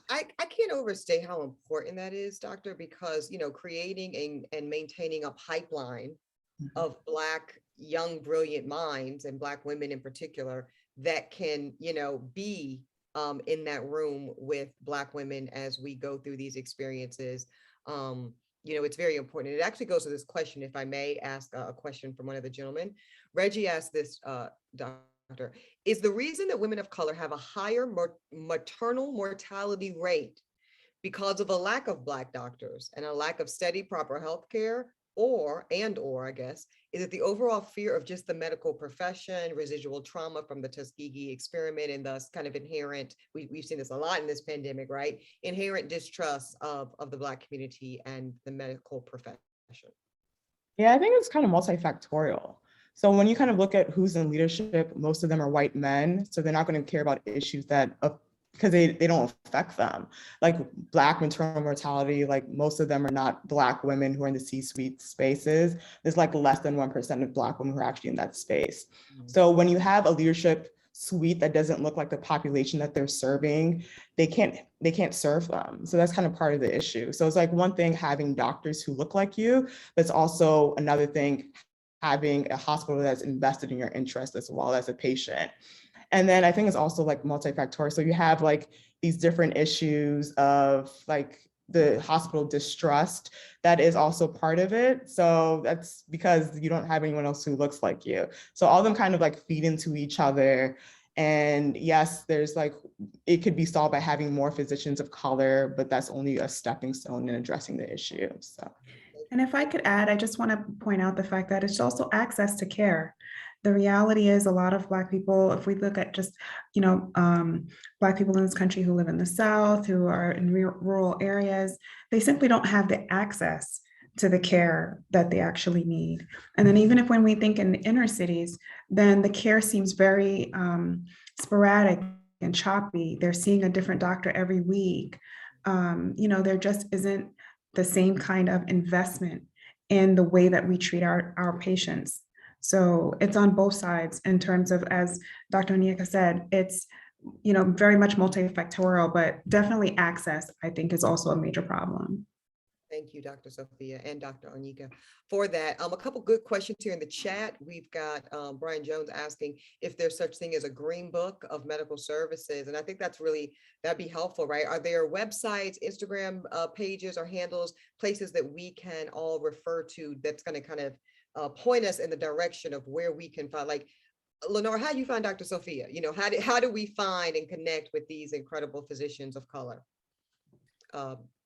I can't overstate how important that is, Doctor, because, creating and maintaining a pipeline of Black, young, brilliant minds, and Black women in particular, that can, be in that room with Black women as we go through these experiences. It's very important. It actually goes to this question, if I may ask a question from one of the gentlemen. Reggie asked this, Doctor, is the reason that women of color have a higher maternal mortality rate because of a lack of Black doctors and a lack of steady, proper health care, or I guess, is it the overall fear of just the medical profession, residual trauma from the Tuskegee experiment, and thus kind of inherent, we've seen this a lot in this pandemic, right? Inherent distrust of the Black community and the medical profession. Yeah, I think it's kind of multifactorial. So when you kind of look at who's in leadership, most of them are white men. So they're not going to care about issues that, because they don't affect them. Like Black maternal mortality, like most of them are not Black women who are in the C-suite spaces. There's like less than 1% of Black women who are actually in that space. So when you have a leadership suite that doesn't look like the population that they're serving, they can't serve them. So that's kind of part of the issue. So it's like one thing having doctors who look like you, but it's also another thing having a hospital that's invested in your interest as well as a patient. And then I think it's also like multifactorial. So you have like these different issues of like the hospital distrust that is also part of it. So that's because you don't have anyone else who looks like you. So all of them kind of like feed into each other. And yes, there's like, it could be solved by having more physicians of color, but that's only a stepping stone in addressing the issue, so. And if I could add, I just want to point out the fact that it's also access to care. The reality is a lot of Black people, if we look at just, Black people in this country who live in the South, who are in rural areas, they simply don't have the access to the care that they actually need. And then even if when we think in the inner cities, then the care seems very sporadic and choppy. They're seeing a different doctor every week. There just isn't the same kind of investment in the way that we treat our patients. So it's on both sides in terms of, as Dr. Onyeka said, it's very much multifactorial, but definitely access, I think, is also a major problem. Thank you, Dr. Sophia and Dr. Onyeka, for that. A couple good questions here in the chat. We've got Brian Jones asking if there's such thing as a green book of medical services. And I think that'd be helpful, right? Are there websites, Instagram pages or handles, places that we can all refer to that's going to kind of point us in the direction of where we can find, like, Linara, how do you find Dr. Sophia? How do we find and connect with these incredible physicians of color?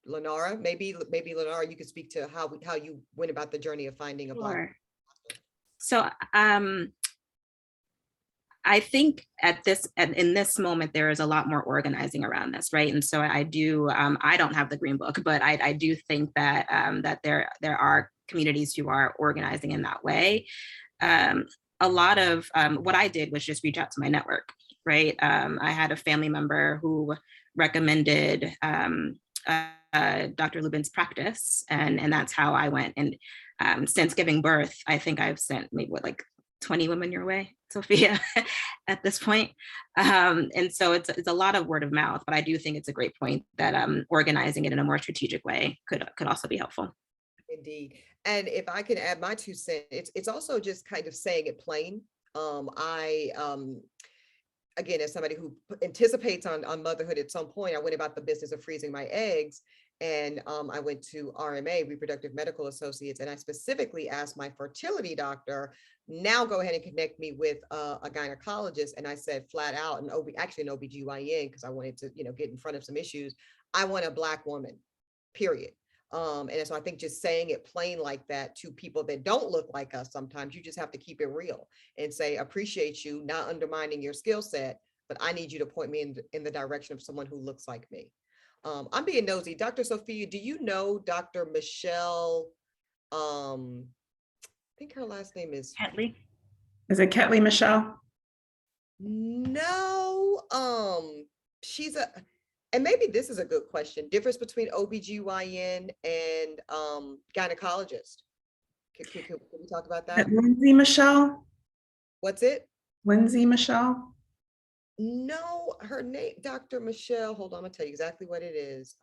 Linara, maybe Linara, you could speak to how you went about the journey of finding a Black. So I think in this moment, there is a lot more organizing around this, right? And so I don't have the green book, but I do think that that there are communities who are organizing in that way. A lot of what I did was just reach out to my network, right? I had a family member who recommended Dr. Lubin's practice, and that's how I went. And since giving birth, I think I've sent maybe 20 women your way, Sophia, at this point. And so it's a lot of word of mouth, but I do think it's a great point that organizing it in a more strategic way could also be helpful. Indeed. And if I can add my 2 cents, it's also just kind of saying it plain. Again, as somebody who anticipates on motherhood at some point, I went about the business of freezing my eggs, and I went to RMA, Reproductive Medical Associates, and I specifically asked my fertility doctor, now go ahead and connect me with a gynecologist. And I said flat out, and actually an OBGYN, because I wanted to get in front of some issues, I want a Black woman, period. And so I think just saying it plain like that to people that don't look like us, sometimes you just have to keep it real and say, appreciate you, not undermining your skill set, but I need you to point me in the direction of someone who looks like me. I'm being nosy. Dr. Sophia, do you know Dr. Michelle? I think her last name is Ketley. Is it Ketley Michelle? No, and maybe this is a good question, difference between OBGYN and gynecologist. Can we talk about that? Lindsay Michelle? What's it? Lindsay Michelle? No, her name, Dr. Michelle, hold on, I'm gonna tell you exactly what it is.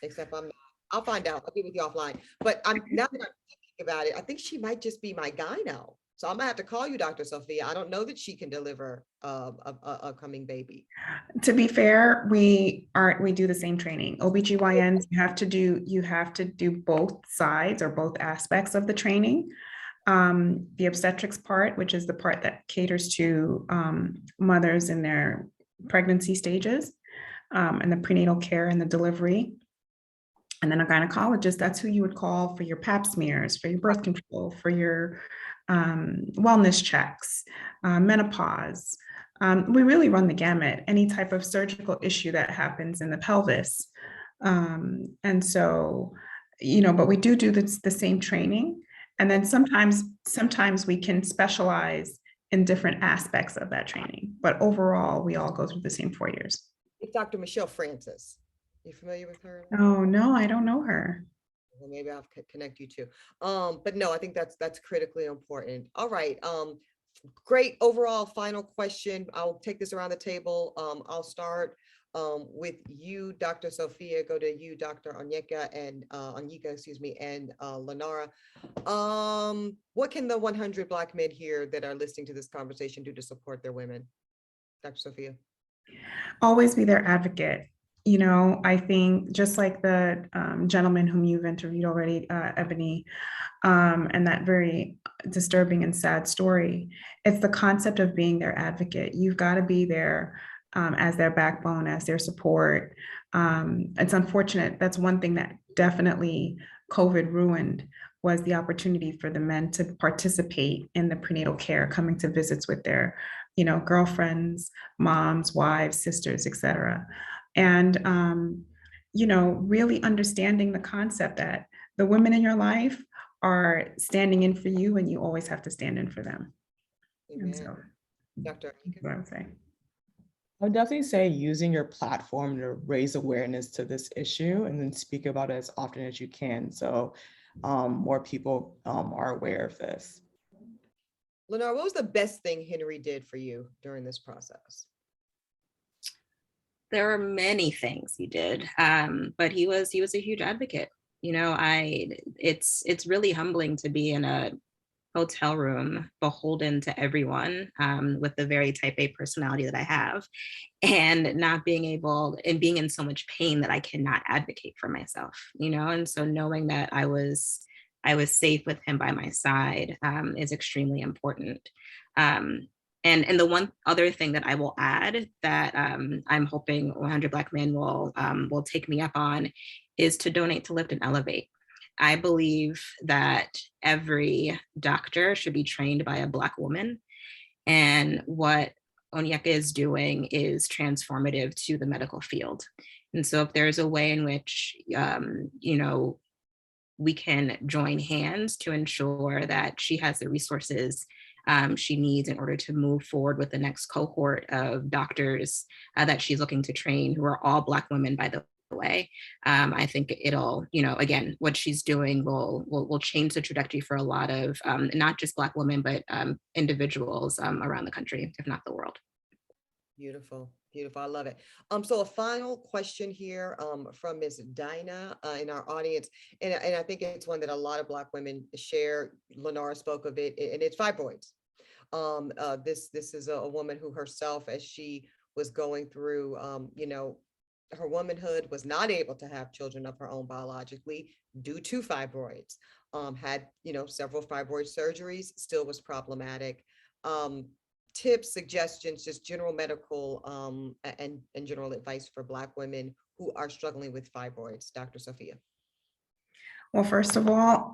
Except I'll find out, I'll be with you offline. But now that I'm thinking about it, I think she might just be my gyno. So I'm gonna have to call you, Dr. Sophia. I don't know that she can deliver a coming baby. To be fair, we do the same training. OBGYNs, you have to do both sides or both aspects of the training. The obstetrics part, which is the part that caters to mothers in their pregnancy stages, and the prenatal care and the delivery. And then a gynecologist, that's who you would call for your pap smears, for your birth control, for your wellness checks, menopause. We really run the gamut, any type of surgical issue that happens in the pelvis. And so, but we do the same training. And then sometimes we can specialize in different aspects of that training. But overall, we all go through the same 4 years. It's Dr. Michelle Francis. You familiar with her? Oh, no, I don't know her. Well, maybe I'll connect you to. But no, I think that's critically important. All right. Great overall final question. I'll take this around the table. I'll start with you, Dr. Sophia, go to you, Dr. Onyeka, and Linara. What can the 100 Black men here that are listening to this conversation do to support their women? Dr. Sophia. Always be their advocate. I think just like the gentleman whom you've interviewed already, Eboni, and that very disturbing and sad story, it's the concept of being their advocate. You've got to be there as their backbone, as their support. It's unfortunate. That's one thing that definitely COVID ruined, was the opportunity for the men to participate in the prenatal care, coming to visits with their, girlfriends, moms, wives, sisters, etc. And, really understanding the concept that the women in your life are standing in for you, and you always have to stand in for them. Amen. So, Dr. What I'm saying. I would definitely say using your platform to raise awareness to this issue and then speak about it as often as you can, so more people are aware of this. Linara, what was the best thing Henry did for you during this process? There are many things he did, but he was a huge advocate. It's really humbling to be in a hotel room beholden to everyone with the very type A personality that I have, and not being able, and being in so much pain that I cannot advocate for myself, and so knowing that I was safe with him by my side is extremely important. And the one other thing that I will add that I'm hoping 100 Black men will take me up on is to donate to Lift and Elevate. I believe that every doctor should be trained by a Black woman, and what Onyeka is doing is transformative to the medical field. And so if there's a way in which, we can join hands to ensure that she has the resources she needs in order to move forward with the next cohort of doctors that she's looking to train, who are all Black women, by the way. I think it'll, again, what she's doing will change the trajectory for a lot of not just Black women, but individuals around the country, if not the world. Beautiful, beautiful. I love it. So a final question here from Ms. Dinah in our audience, and I think it's one that a lot of Black women share. Linara spoke of it, and it's fibroids. This is a woman who herself, as she was going through, her womanhood, was not able to have children of her own biologically due to fibroids. Had several fibroid surgeries, still was problematic. Tips, suggestions, just general medical and general advice for Black women who are struggling with fibroids, Dr. Sophia. Well, first of all,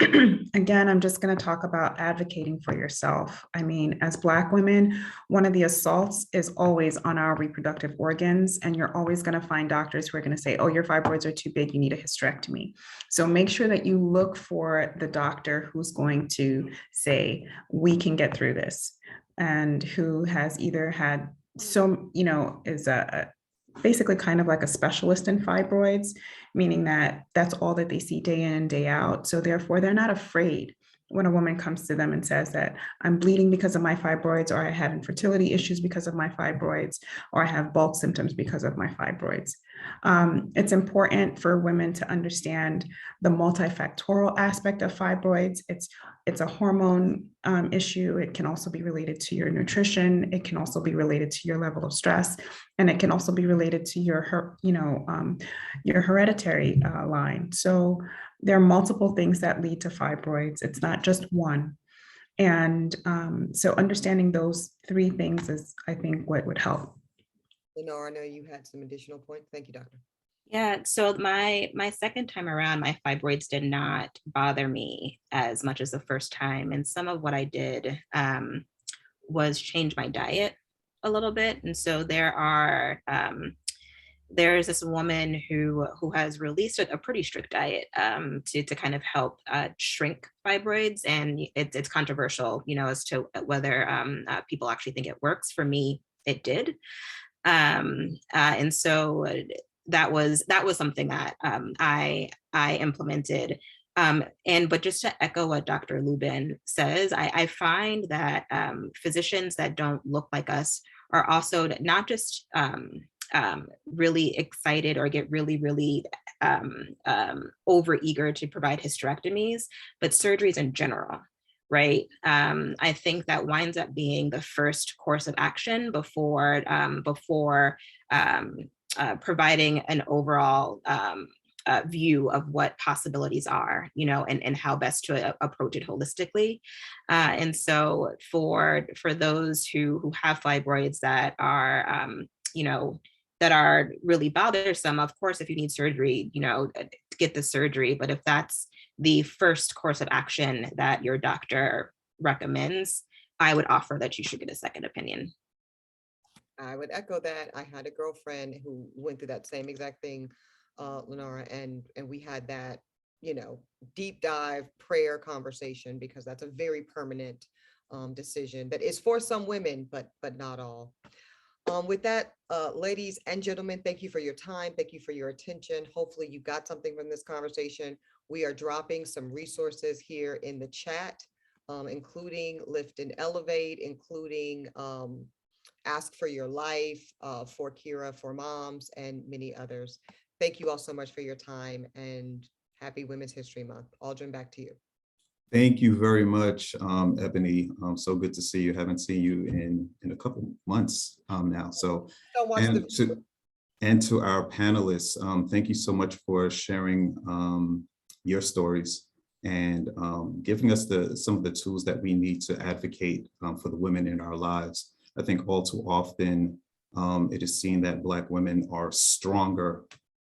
again, I'm just going to talk about advocating for yourself. I mean, as Black women, one of the assaults is always on our reproductive organs, and you're always going to find doctors who are going to say, oh, your fibroids are too big, you need a hysterectomy. So make sure that you look for the doctor who's going to say, we can get through this, and who has either had is basically kind of like a specialist in fibroids, meaning that that's all that they see day in and day out. So therefore, they're not afraid when a woman comes to them and says that I'm bleeding because of my fibroids, or I have infertility issues because of my fibroids, or I have bulk symptoms because of my fibroids. It's important for women to understand the multifactorial aspect of fibroids. It's a hormone issue. It can also be related to your nutrition. It can also be related to your level of stress, and it can also be related to your hereditary line. So there are multiple things that lead to fibroids. It's not just one. And so understanding those three things is, I think, what would help. Linara, I know you had some additional points. Thank you, Doctor. Yeah, so my second time around, my fibroids did not bother me as much as the first time. And some of what I did was change my diet a little bit. And so there's this woman who has released a pretty strict diet to kind of help shrink fibroids, and it's controversial, as to whether people actually think it works. For me, it did, and so that was something that I implemented. But just to echo what Dr. Lubin says, I find that physicians that don't look like us are also not just really excited or get really over eager to provide hysterectomies, but surgeries in general, right? I think that winds up being the first course of action before providing an overall view of what possibilities are, and how best to approach it holistically. And so for those who have fibroids that are, that are really bothersome, of course, if you need surgery, get the surgery. But if that's the first course of action that your doctor recommends, I would offer that you should get a second opinion. I would echo that. I had a girlfriend who went through that same exact thing, Linara, and we had that, deep dive prayer conversation, because that's a very permanent decision that is for some women, but not all. With that, ladies and gentlemen, thank you for your time. Thank you for your attention. Hopefully you got something from this conversation. We are dropping some resources here in the chat, including Lift and Elevate, including Ask for Your Life, for Kira, for Moms, and many others. Thank you all so much for your time, and happy Women's History Month. Aldrin, back to you. Thank you very much, Eboni. So good to see you. Haven't seen you in a couple months now. So, and to our panelists, thank you so much for sharing your stories and giving us some of the tools that we need to advocate for the women in our lives. I think all too often it is seen that Black women are stronger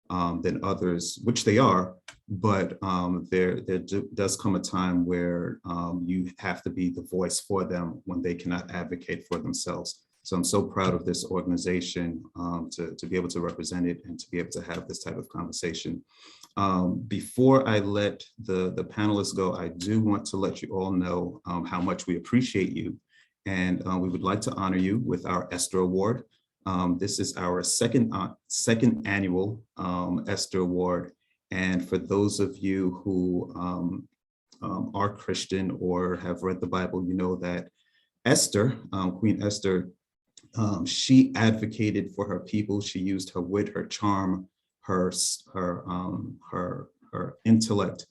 than others, which they are, but there does come a time where you have to be the voice for them when they cannot advocate for themselves. So I'm so proud of this organization to be able to represent it and to be able to have this type of conversation. Before I let the panelists go, I do want to let you all know how much we appreciate you. And we would like to honor you with our Esther Award. This is our second annual Esther Award. And for those of you who are Christian or have read the Bible, you know that Esther, Queen Esther, she advocated for her people. She used her wit, her charm, her intellect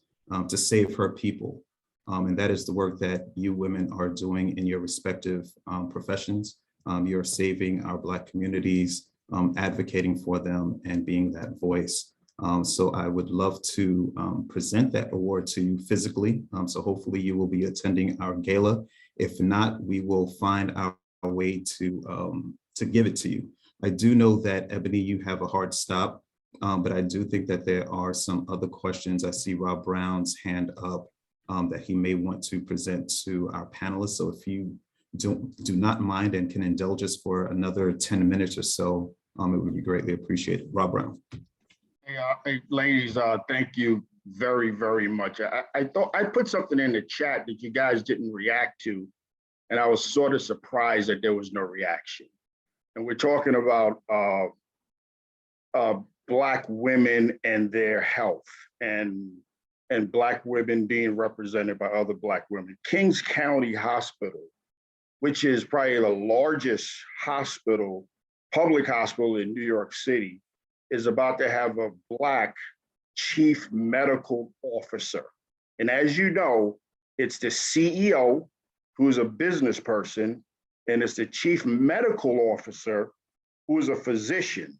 to save her people. And that is the work that you women are doing in your respective professions. You're saving our Black communities, advocating for them, and being that voice. So I would love to present that award to you physically. So hopefully you will be attending our gala. If not, we will find our way to give it to you. I do know that, Eboni, you have a hard stop, but I do think that there are some other questions. I see Rob Brown's hand up that he may want to present to our panelists. So if you do not mind and can indulge us for another 10 minutes or so, it would be greatly appreciated. Rob Brown. Hey, ladies, thank you very, very much. I thought I put something in the chat that you guys didn't react to, and I was sort of surprised that there was no reaction. And we're talking about Black women and their health, and Black women being represented by other Black women. Kings County Hospital, which is probably the largest hospital, public hospital in New York City, is about to have a Black chief medical officer. And as you know, it's the CEO, who's a business person, and it's the chief medical officer, who is a physician.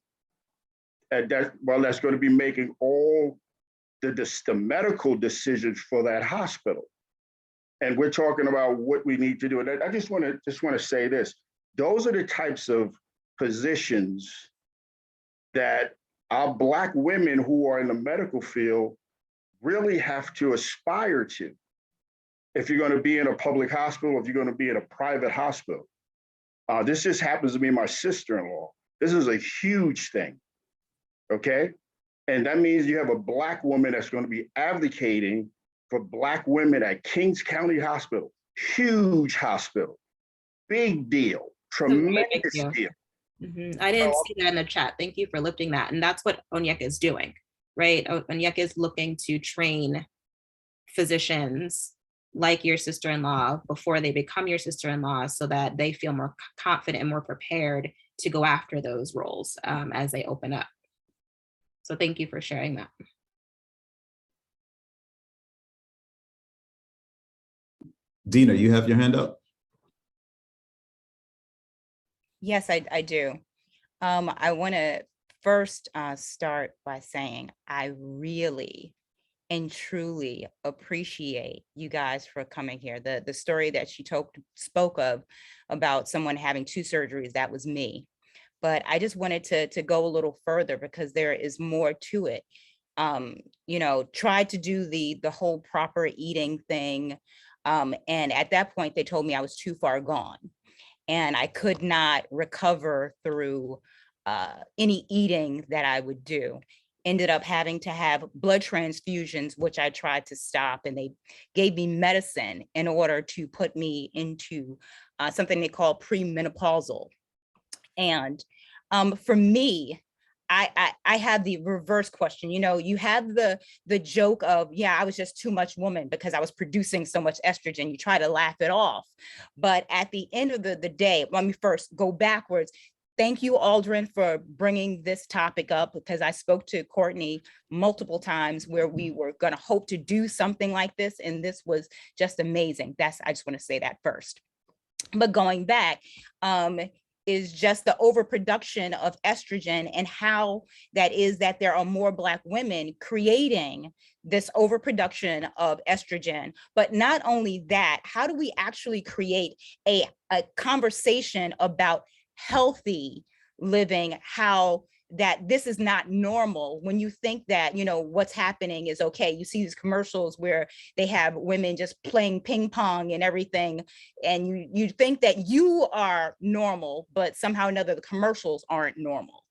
And that's going to be making all the medical decisions for that hospital. And we're talking about what we need to do. And I just want to say this: those are the types of positions that our Black women who are in the medical field really have to aspire to, if you're going to be in a public hospital, if you're going to be in a private hospital. This just happens to be my sister-in-law. This is a huge thing, okay? And that means you have a Black woman that's going to be advocating for Black women at Kings County Hospital, huge hospital, big deal, tremendous deal. I didn't see that in the chat. Thank you for lifting that. And that's what Onyeka is doing, right? Onyeka is looking to train physicians like your sister-in-law before they become your sister-in-law so that they feel more confident and more prepared to go after those roles as they open up. So thank you for sharing that. Dina, you have your hand up? Yes, I do. I want to first start by saying I really and truly appreciate you guys for coming here. The story that she spoke of about someone having 2 surgeries, that was me. But I just wanted to go a little further because there is more to it. You know, tried to do the whole proper eating thing. And at that point, they told me I was too far gone and I could not recover through any eating that I would do. Ended up having to have blood transfusions, which I tried to stop, and they gave me medicine in order to put me into something they call premenopausal. And for me, I have the reverse question. You know, you have the joke of, yeah, I was just too much woman because I was producing so much estrogen. You try to laugh it off. But at the end of the day, let me first go backwards. Thank you, Aldrin, for bringing this topic up because I spoke to Courtney multiple times where we were going to hope to do something like this. And this was just amazing. I just want to say that first. But going back, is just the overproduction of estrogen and how that is that there are more Black women creating this overproduction of estrogen. But not only that, how do we actually create a conversation about healthy living, how that this is not normal when you think that, you know, what's happening is okay. You see these commercials where they have women just playing ping pong and everything, and you think that you are normal, but somehow or another the commercials aren't normal,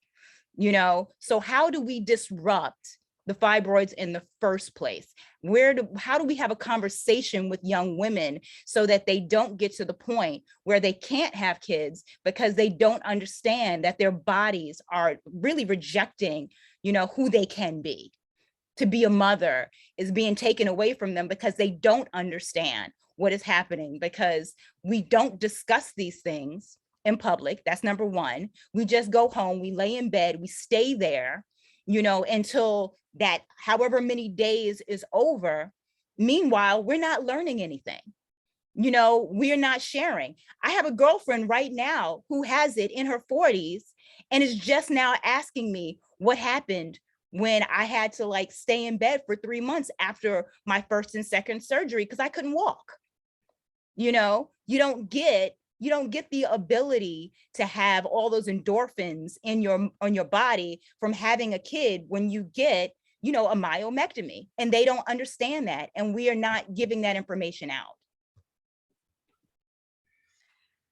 you know? So how do we disrupt the fibroids in the first place? How do we have a conversation with young women so that they don't get to the point where they can't have kids because they don't understand that their bodies are really rejecting, you know, who they can be? To be a mother is being taken away from them because they don't understand what is happening, because we don't discuss these things in public. That's number one. We just go home, we lay in bed, we stay there, you know, until that however many days is over. Meanwhile, we're not learning anything. You know, we're not sharing. I have a girlfriend right now who has it in her 40s and is just now asking me what happened when I had to like stay in bed for 3 months after my first and second surgery because I couldn't walk. You know, you don't get the ability to have all those endorphins in your body from having a kid when you get, you know, a myomectomy, and they don't understand that, and we are not giving that information out.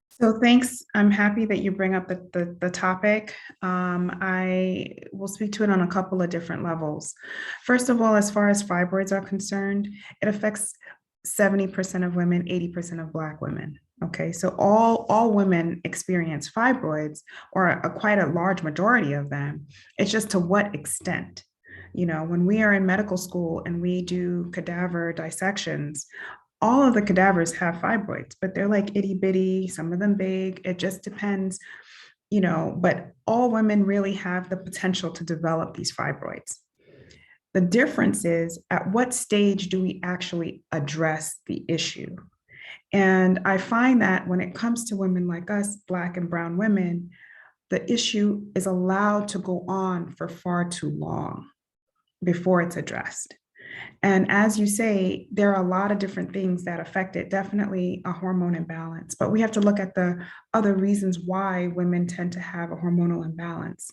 So thanks. I'm happy that you bring up the topic. I will speak to it on a couple of different levels. First of all, as far as fibroids are concerned, it affects 70% of women, 80% of Black women. Okay, so all women experience fibroids, or quite a large majority of them. It's just to what extent. You know, when we are in medical school and we do cadaver dissections, all of the cadavers have fibroids, but they're like itty bitty, some of them big. It just depends, you know, but all women really have the potential to develop these fibroids. The difference is at what stage do we actually address the issue? And I find that when it comes to women like us, Black and brown women, the issue is allowed to go on for far too long before it's addressed. And as you say, there are a lot of different things that affect it, definitely a hormone imbalance, but we have to look at the other reasons why women tend to have a hormonal imbalance.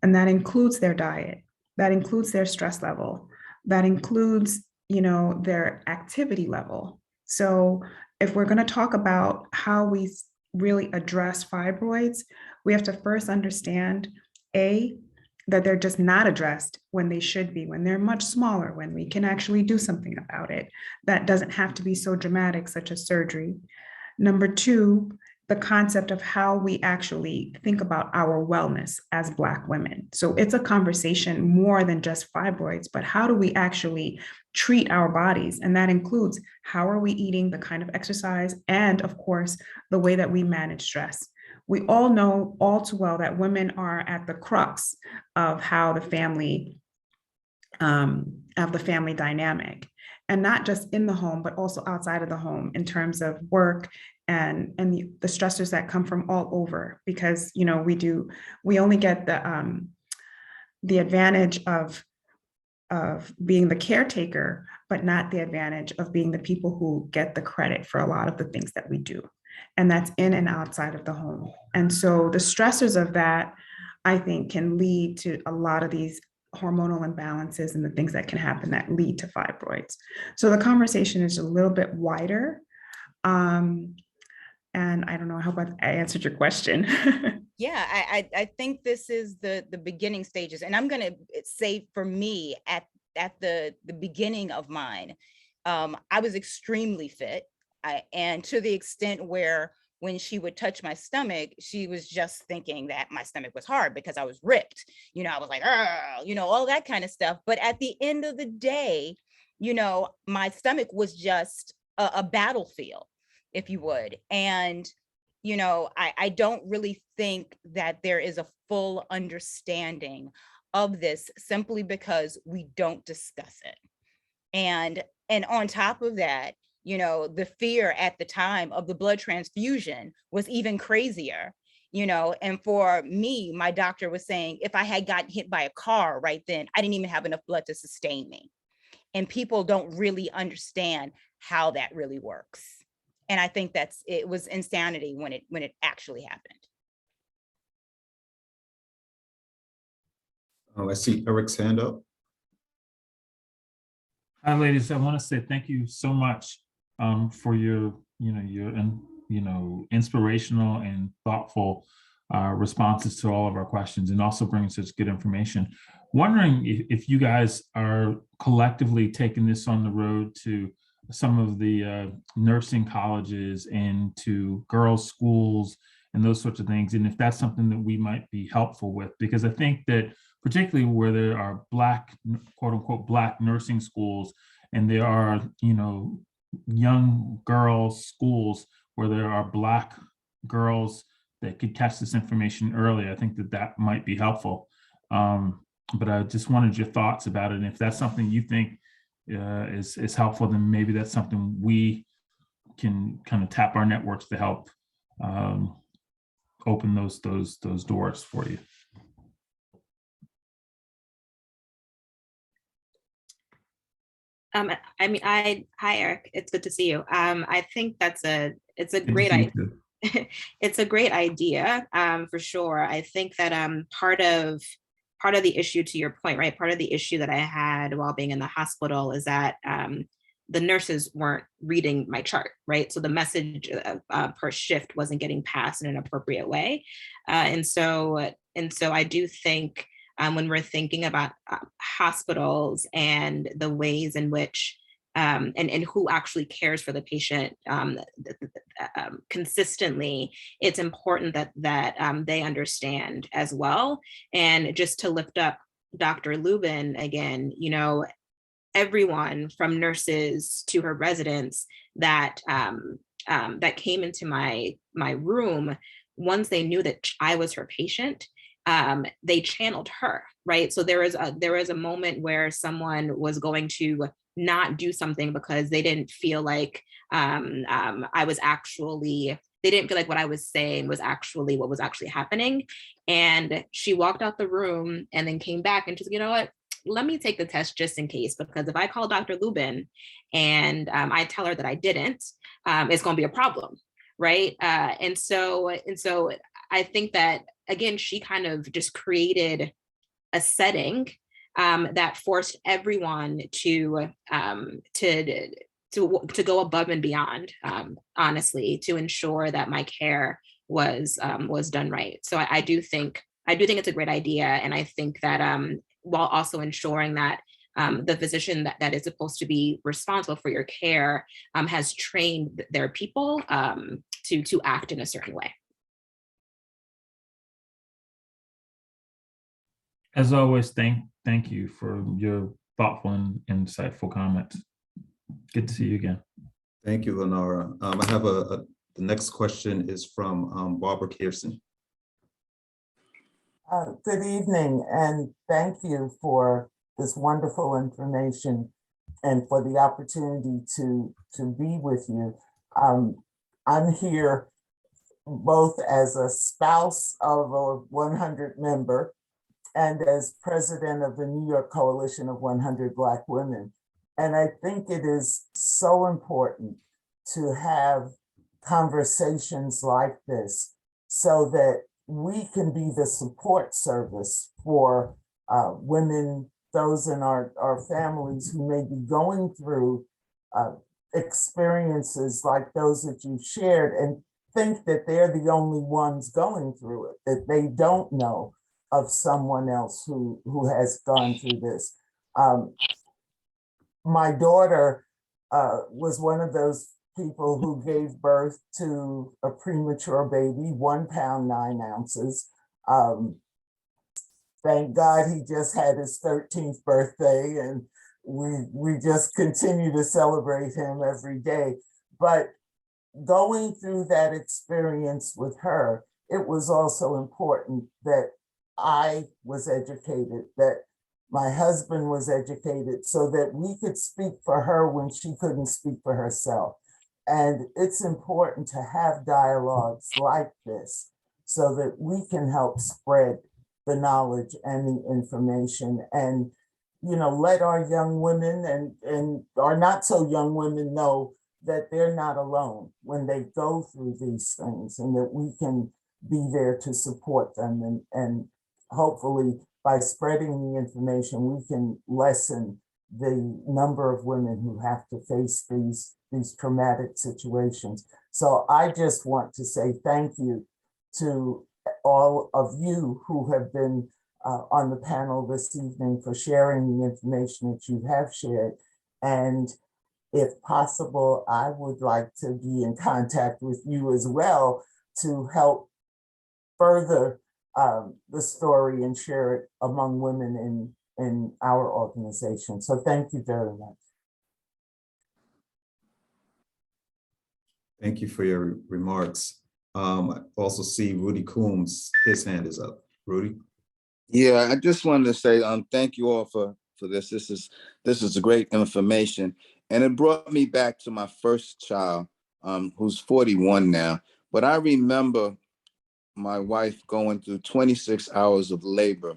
And that includes their diet, that includes their stress level, that includes, their activity level. So if we're going to talk about how we really address fibroids, we have to first understand, that they're just not addressed when they should be, when they're much smaller, when we can actually do something about it. That doesn't have to be so dramatic, such as surgery. Number two, the concept of how we actually think about our wellness as Black women. So it's a conversation more than just fibroids, but how do we actually treat our bodies? And that includes how are we eating, the kind of exercise, and of course, the way that we manage stress. We all know all too well that women are at the crux of how the family dynamic, and not just in the home, but also outside of the home in terms of work and the stressors that come from all over, because we only get the advantage of being the caretaker, but not the advantage of being the people who get the credit for a lot of the things that we do. And that's in and outside of the home. And so the stressors of that, I think, can lead to a lot of these hormonal imbalances and the things that can happen that lead to fibroids. So the conversation is a little bit wider. And I don't know, I hope I answered your question. Yeah, I think this is the beginning stages. And I'm going to say for me at the beginning of mine, I was extremely fit. And to the extent where when she would touch my stomach, she was just thinking that my stomach was hard because I was ripped. I was like, all that kind of stuff. But at the end of the day, my stomach was just a battlefield, if you would. And, I don't really think that there is a full understanding of this simply because we don't discuss it. And on top of that, the fear at the time of the blood transfusion was even crazier, and for me, my doctor was saying, if I had gotten hit by a car right then, I didn't even have enough blood to sustain me. And people don't really understand how that really works. And I think it was insanity when it actually happened. Oh, I see Eric's hand up. Hi, ladies. I want to say thank you so much for your inspirational and thoughtful responses to all of our questions, and also bringing such good information. Wondering if you guys are collectively taking this on the road to some of the nursing colleges and to girls' schools and those sorts of things, and if that's something that we might be helpful with, because I think that particularly where there are Black, quote unquote, Black nursing schools, and there are, young girls' schools where there are Black girls that could catch this information early, I think that might be helpful. But I just wanted your thoughts about it. And if that's something you think is helpful, then maybe that's something we can kind of tap our networks to help open those doors for you. Hi, Eric. It's good to see you. I think it's a great idea. It's a great idea, for sure. I think that part of the issue, to your point, right? Part of the issue that I had while being in the hospital is that the nurses weren't reading my chart, right? So the message per shift wasn't getting passed in an appropriate way, and so I do think when we're thinking about hospitals and the ways in which and who actually cares for the patient consistently, it's important that they understand as well. And just to lift up Dr. Lubin again, everyone from nurses to her residents that came into my room, once they knew that I was her patient, they channeled her, right? So there was a moment where someone was going to not do something because they didn't feel like they didn't feel like what I was saying was actually what was actually happening. And she walked out the room and then came back and she's like, you know what? Let me take the test just in case, because if I call Dr. Lubin and I tell her that I didn't, it's going to be a problem, right? And so I think that, again, she kind of just created a setting that forced everyone to go above and beyond, honestly, to ensure that my care was done right. So I do think it's a great idea, and I think that while also ensuring that the physician that is supposed to be responsible for your care has trained their people to act in a certain way. As always, thank you for your thoughtful and insightful comments. Good to see you again. Thank you, Linara. I have the next question is from Barbara Kearson. Good evening, and thank you for this wonderful information and for the opportunity to be with you. I'm here both as a spouse of a 100 member and as president of the New York Coalition of 100 Black Women. And I think it is so important to have conversations like this so that we can be the support service for women, those in our families who may be going through experiences like those that you've shared and think that they're the only ones going through it, that they don't know of someone else who has gone through this. My daughter was one of those people who gave birth to a premature baby, 1 pound, 9 ounces. Thank God he just had his 13th birthday, and we just continue to celebrate him every day. But going through that experience with her, it was also important that I was educated, that my husband was educated, so that we could speak for her when she couldn't speak for herself. And it's important to have dialogues like this so that we can help spread the knowledge and the information, and let our young women and our not so young women know that they're not alone when they go through these things, and that we can be there to support them, and hopefully by spreading the information we can lessen the number of women who have to face these traumatic situations. So I just want to say thank you to all of you who have been on the panel this evening for sharing the information that you have shared. And if possible, I would like to be in contact with you as well to help further the story and share it among women in our organization. So thank you very much. Thank you for your remarks. I also see Rudy Coombs, his hand is up. Rudy? Yeah, I just wanted to say thank you all for this. This is great information. And it brought me back to my first child, who's 41 now. But I remember my wife going through 26 hours of labor.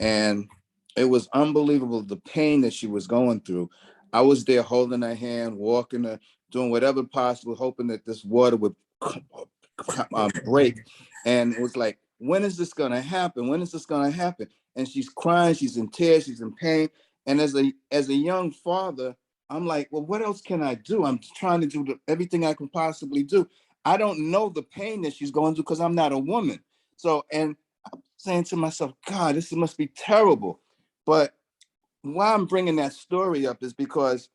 And it was unbelievable, the pain that she was going through. I was there holding her hand, walking her, doing whatever possible, hoping that this water would break. And it was like, when is this gonna happen? When is this gonna happen? And she's crying, she's in tears, she's in pain. And as a young father, I'm like, well, what else can I do? I'm trying to do everything I can possibly do. I don't know the pain that she's going through because I'm not a woman. So, and I'm saying to myself, God, this must be terrible. But why I'm bringing that story up is because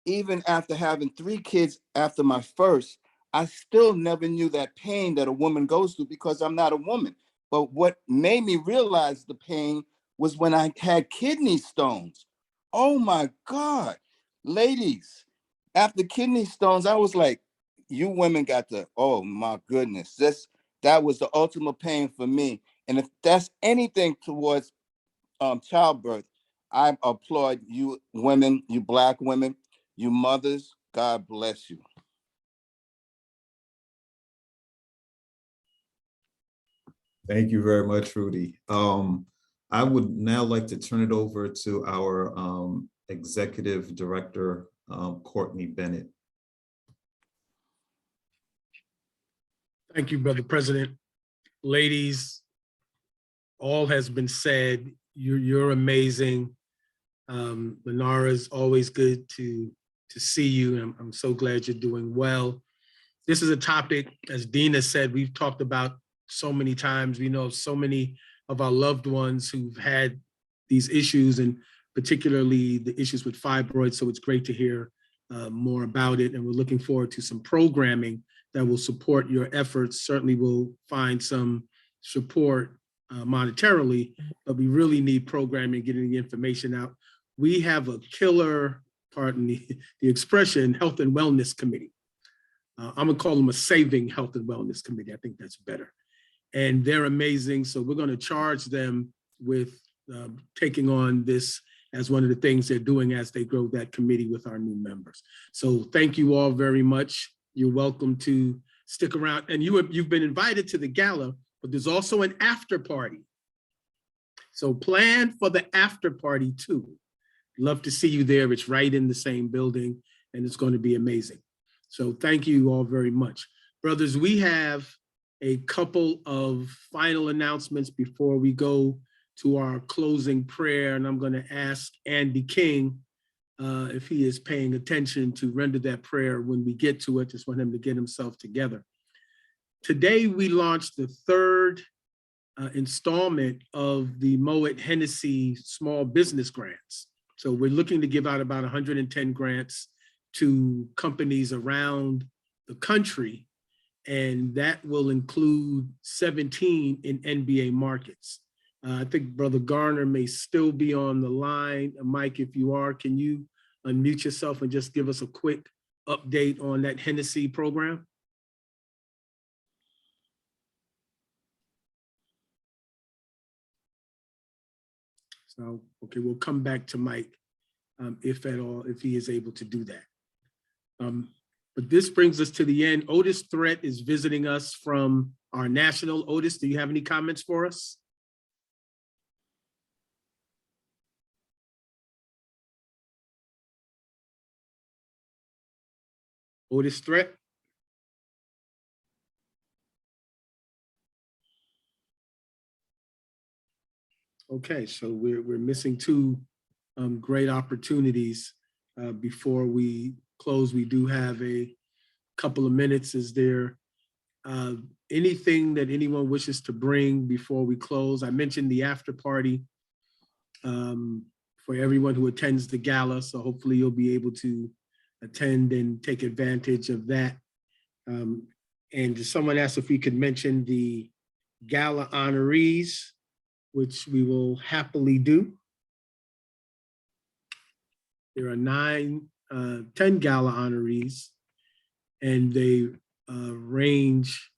even after having 3 kids after my first, I still never knew that pain that a woman goes through because I'm not a woman. But what made me realize the pain was when I had kidney stones. Oh my God, ladies, after kidney stones, I was like, you women got the, oh my goodness, that was the ultimate pain for me. And if that's anything towards childbirth, I applaud you women, you Black women, you mothers. God bless you. Thank you very much, Rudy. I would now like to turn it over to our Executive Director, Courtney Bennett. Thank you, Brother President. Ladies, all has been said you're amazing. Linara, is always good to see you. And I'm so glad you're doing well. This is a topic, as Dina said, we've talked about so many times. We know so many of our loved ones who've had these issues, and particularly the issues with fibroids. So it's great to hear more about it. And we're looking forward to some programming that will support your efforts. Certainly we'll find some support monetarily, but we really need programming, getting the information out. We have a killer, pardon the expression, health and wellness committee. I'm gonna call them a saving health and wellness committee. I think that's better. And they're amazing. So we're gonna charge them with taking on this as one of the things they're doing as they grow that committee with our new members. So thank you all very much. You're welcome to stick around. And you've been invited to the gala, but there's also an after party. So plan for the after party too. Love to see you there. It's right in the same building and it's going to be amazing. So thank you all very much. Brothers, we have a couple of final announcements before we go to our closing prayer. And I'm going to ask Andy King if he is paying attention to render that prayer when we get to it. Just want him to get himself together. Today, we launched the third installment of the Moet Hennessy Small Business Grants. So we're looking to give out about 110 grants to companies around the country, and that will include 17 in NBA markets. I think Brother Garner may still be on the line. Mike, if you are, can you unmute yourself and just give us a quick update on that Hennessy program? So, okay, we'll come back to Mike if at all, if he is able to do that. But this brings us to the end. Otis Threat is visiting us from our national. Otis, do you have any comments for us? Otis Threat? Okay, so we're missing two great opportunities before we close. We do have a couple of minutes. Is there anything that anyone wishes to bring before we close? I mentioned the after party for everyone who attends the gala, so hopefully you'll be able to attend and take advantage of that. And someone asked if we could mention the Gala Honorees, which we will happily do. There are 10 Gala Honorees, and they range,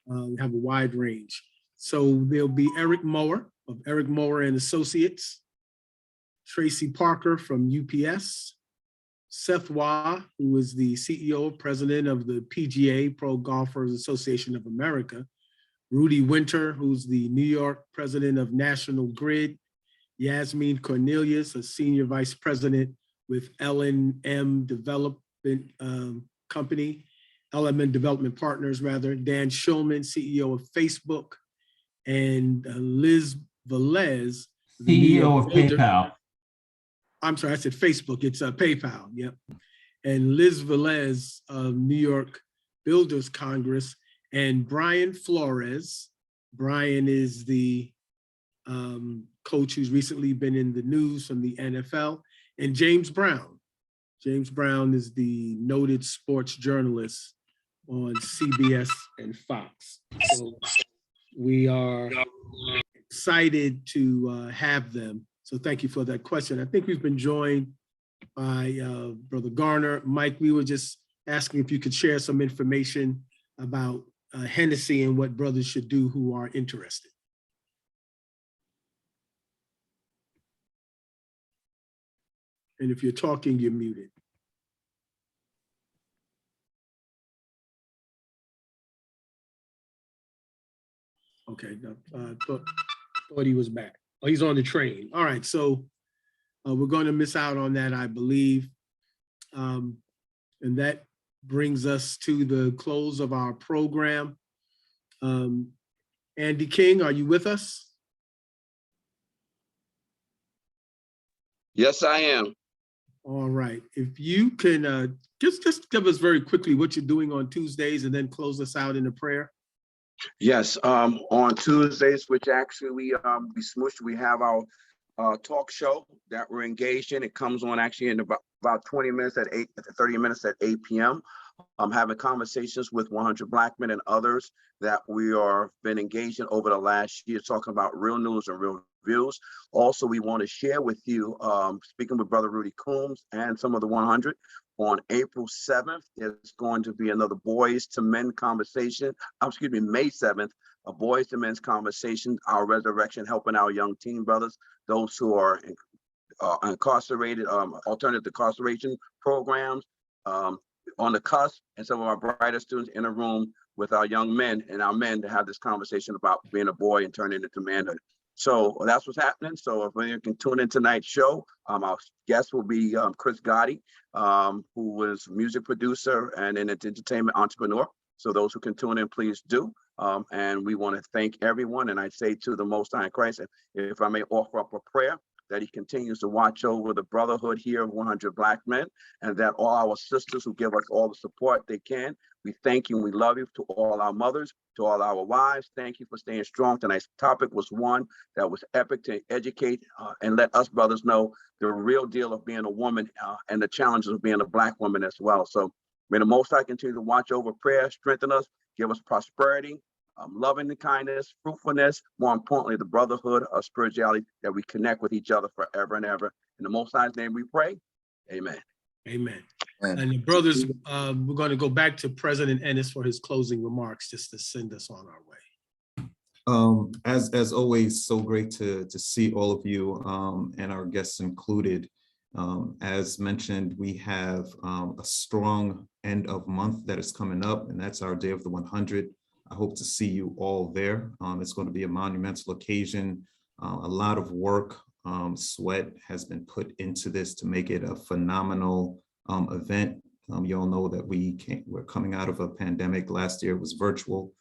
have a wide range. So there'll be Eric Mower of Eric Mower and Associates, Tracy Parker from UPS, Seth Wah, who is the CEO, president of the PGA, Pro Golfers Association of America, Rudy Winter, who's the New York president of National Grid, Yasmin Cornelius, a senior vice president with L&M Development Company, Element Development Partners, rather, Dan Schulman, CEO of Facebook, and Liz Velez, CEO of PayPal. I'm sorry, I said Facebook, it's PayPal, yep. And Liz Velez of New York Builders Congress, and Brian Flores. Brian is the coach who's recently been in the news from the NFL, and James Brown. James Brown is the noted sports journalist on CBS and Fox. So we are excited to have them. So thank you for that question. I think we've been joined by Brother Garner. Mike, we were just asking if you could share some information about Hennessy and what brothers should do who are interested. And if you're talking, you're muted. Okay, thought he was back. Oh, he's on the train. All right, so we're going to miss out on that, I believe. And that brings us to the close of our program. Andy King, are you with us? Yes, I am. All right. If you can just give us very quickly what you're doing on Tuesdays and then close us out in a prayer. Yes, on Tuesdays, which actually we smooshed, we have our talk show that we're engaged in. It comes on actually in about 20 minutes at 30 minutes at 8 p.m. I'm having conversations with 100 Black men and others that we are been engaged in over the last year, talking about real news and real views. Also, we want to share with you, speaking with Brother Rudy Coombs and some of the 100, on April 7th, there's going to be another Boys to Men conversation. May 7th, a Boys to Men's conversation, our resurrection, helping our young teen brothers, those who are incarcerated, alternative incarceration programs, on the cusp, and some of our brighter students in a room with our young men and our men to have this conversation about being a boy and turning into manhood. So that's what's happening. So if you can tune in tonight's show, our guest will be Chris Gotti, who was a music producer and an entertainment entrepreneur. So those who can tune in, please do. And we want to thank everyone. And I say to the Most High in Christ, if I may offer up a prayer, that he continues to watch over the brotherhood here of 100 Black men, and that all our sisters who give us all the support they can. We thank you and we love you. To all our mothers, to all our wives, thank you for staying strong. Tonight's topic was one that was epic to educate and let us brothers know the real deal of being a woman and the challenges of being a Black woman as well. So may the Most High continue to watch over prayer, strengthen us, give us prosperity, loving and kindness, fruitfulness, more importantly, the brotherhood of spirituality, that we connect with each other forever and ever. In the Most High's name we pray, amen. Amen. And the brothers, we're going to go back to President Ennis for his closing remarks, just to send us on our way. As always, so great to see all of you and our guests included. As mentioned, we have a strong end of month that is coming up, and that's our Day of the 100. I hope to see you all there. It's going to be a monumental occasion. A lot of work, sweat has been put into this to make it a phenomenal event. You all know that we're coming out of a pandemic. Last year was virtual.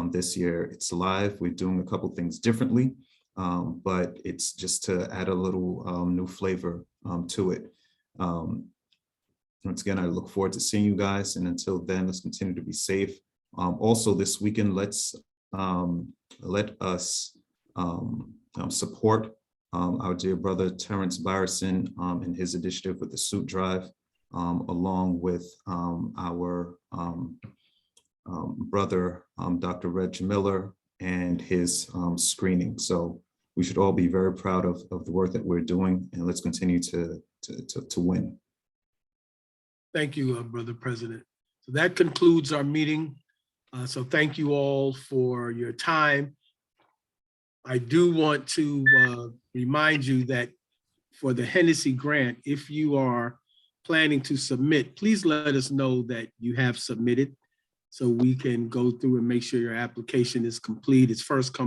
This year it's live. We're doing a couple things differently, but it's just to add a little new flavor to it. Once again, I look forward to seeing you guys. And until then, let's continue to be safe. Also this weekend, let us support our dear brother Terrence Byerson and his initiative with the Suit Drive, along with our brother Dr. Reg Miller and his screening. So we should all be very proud of the work that we're doing, and let's continue to win. Thank you, Brother President. So that concludes our meeting. So thank you all for your time. I do want to remind you that for the Hennessy Grant, if you are planning to submit, please let us know that you have submitted so we can go through and make sure your application is complete. It's first come,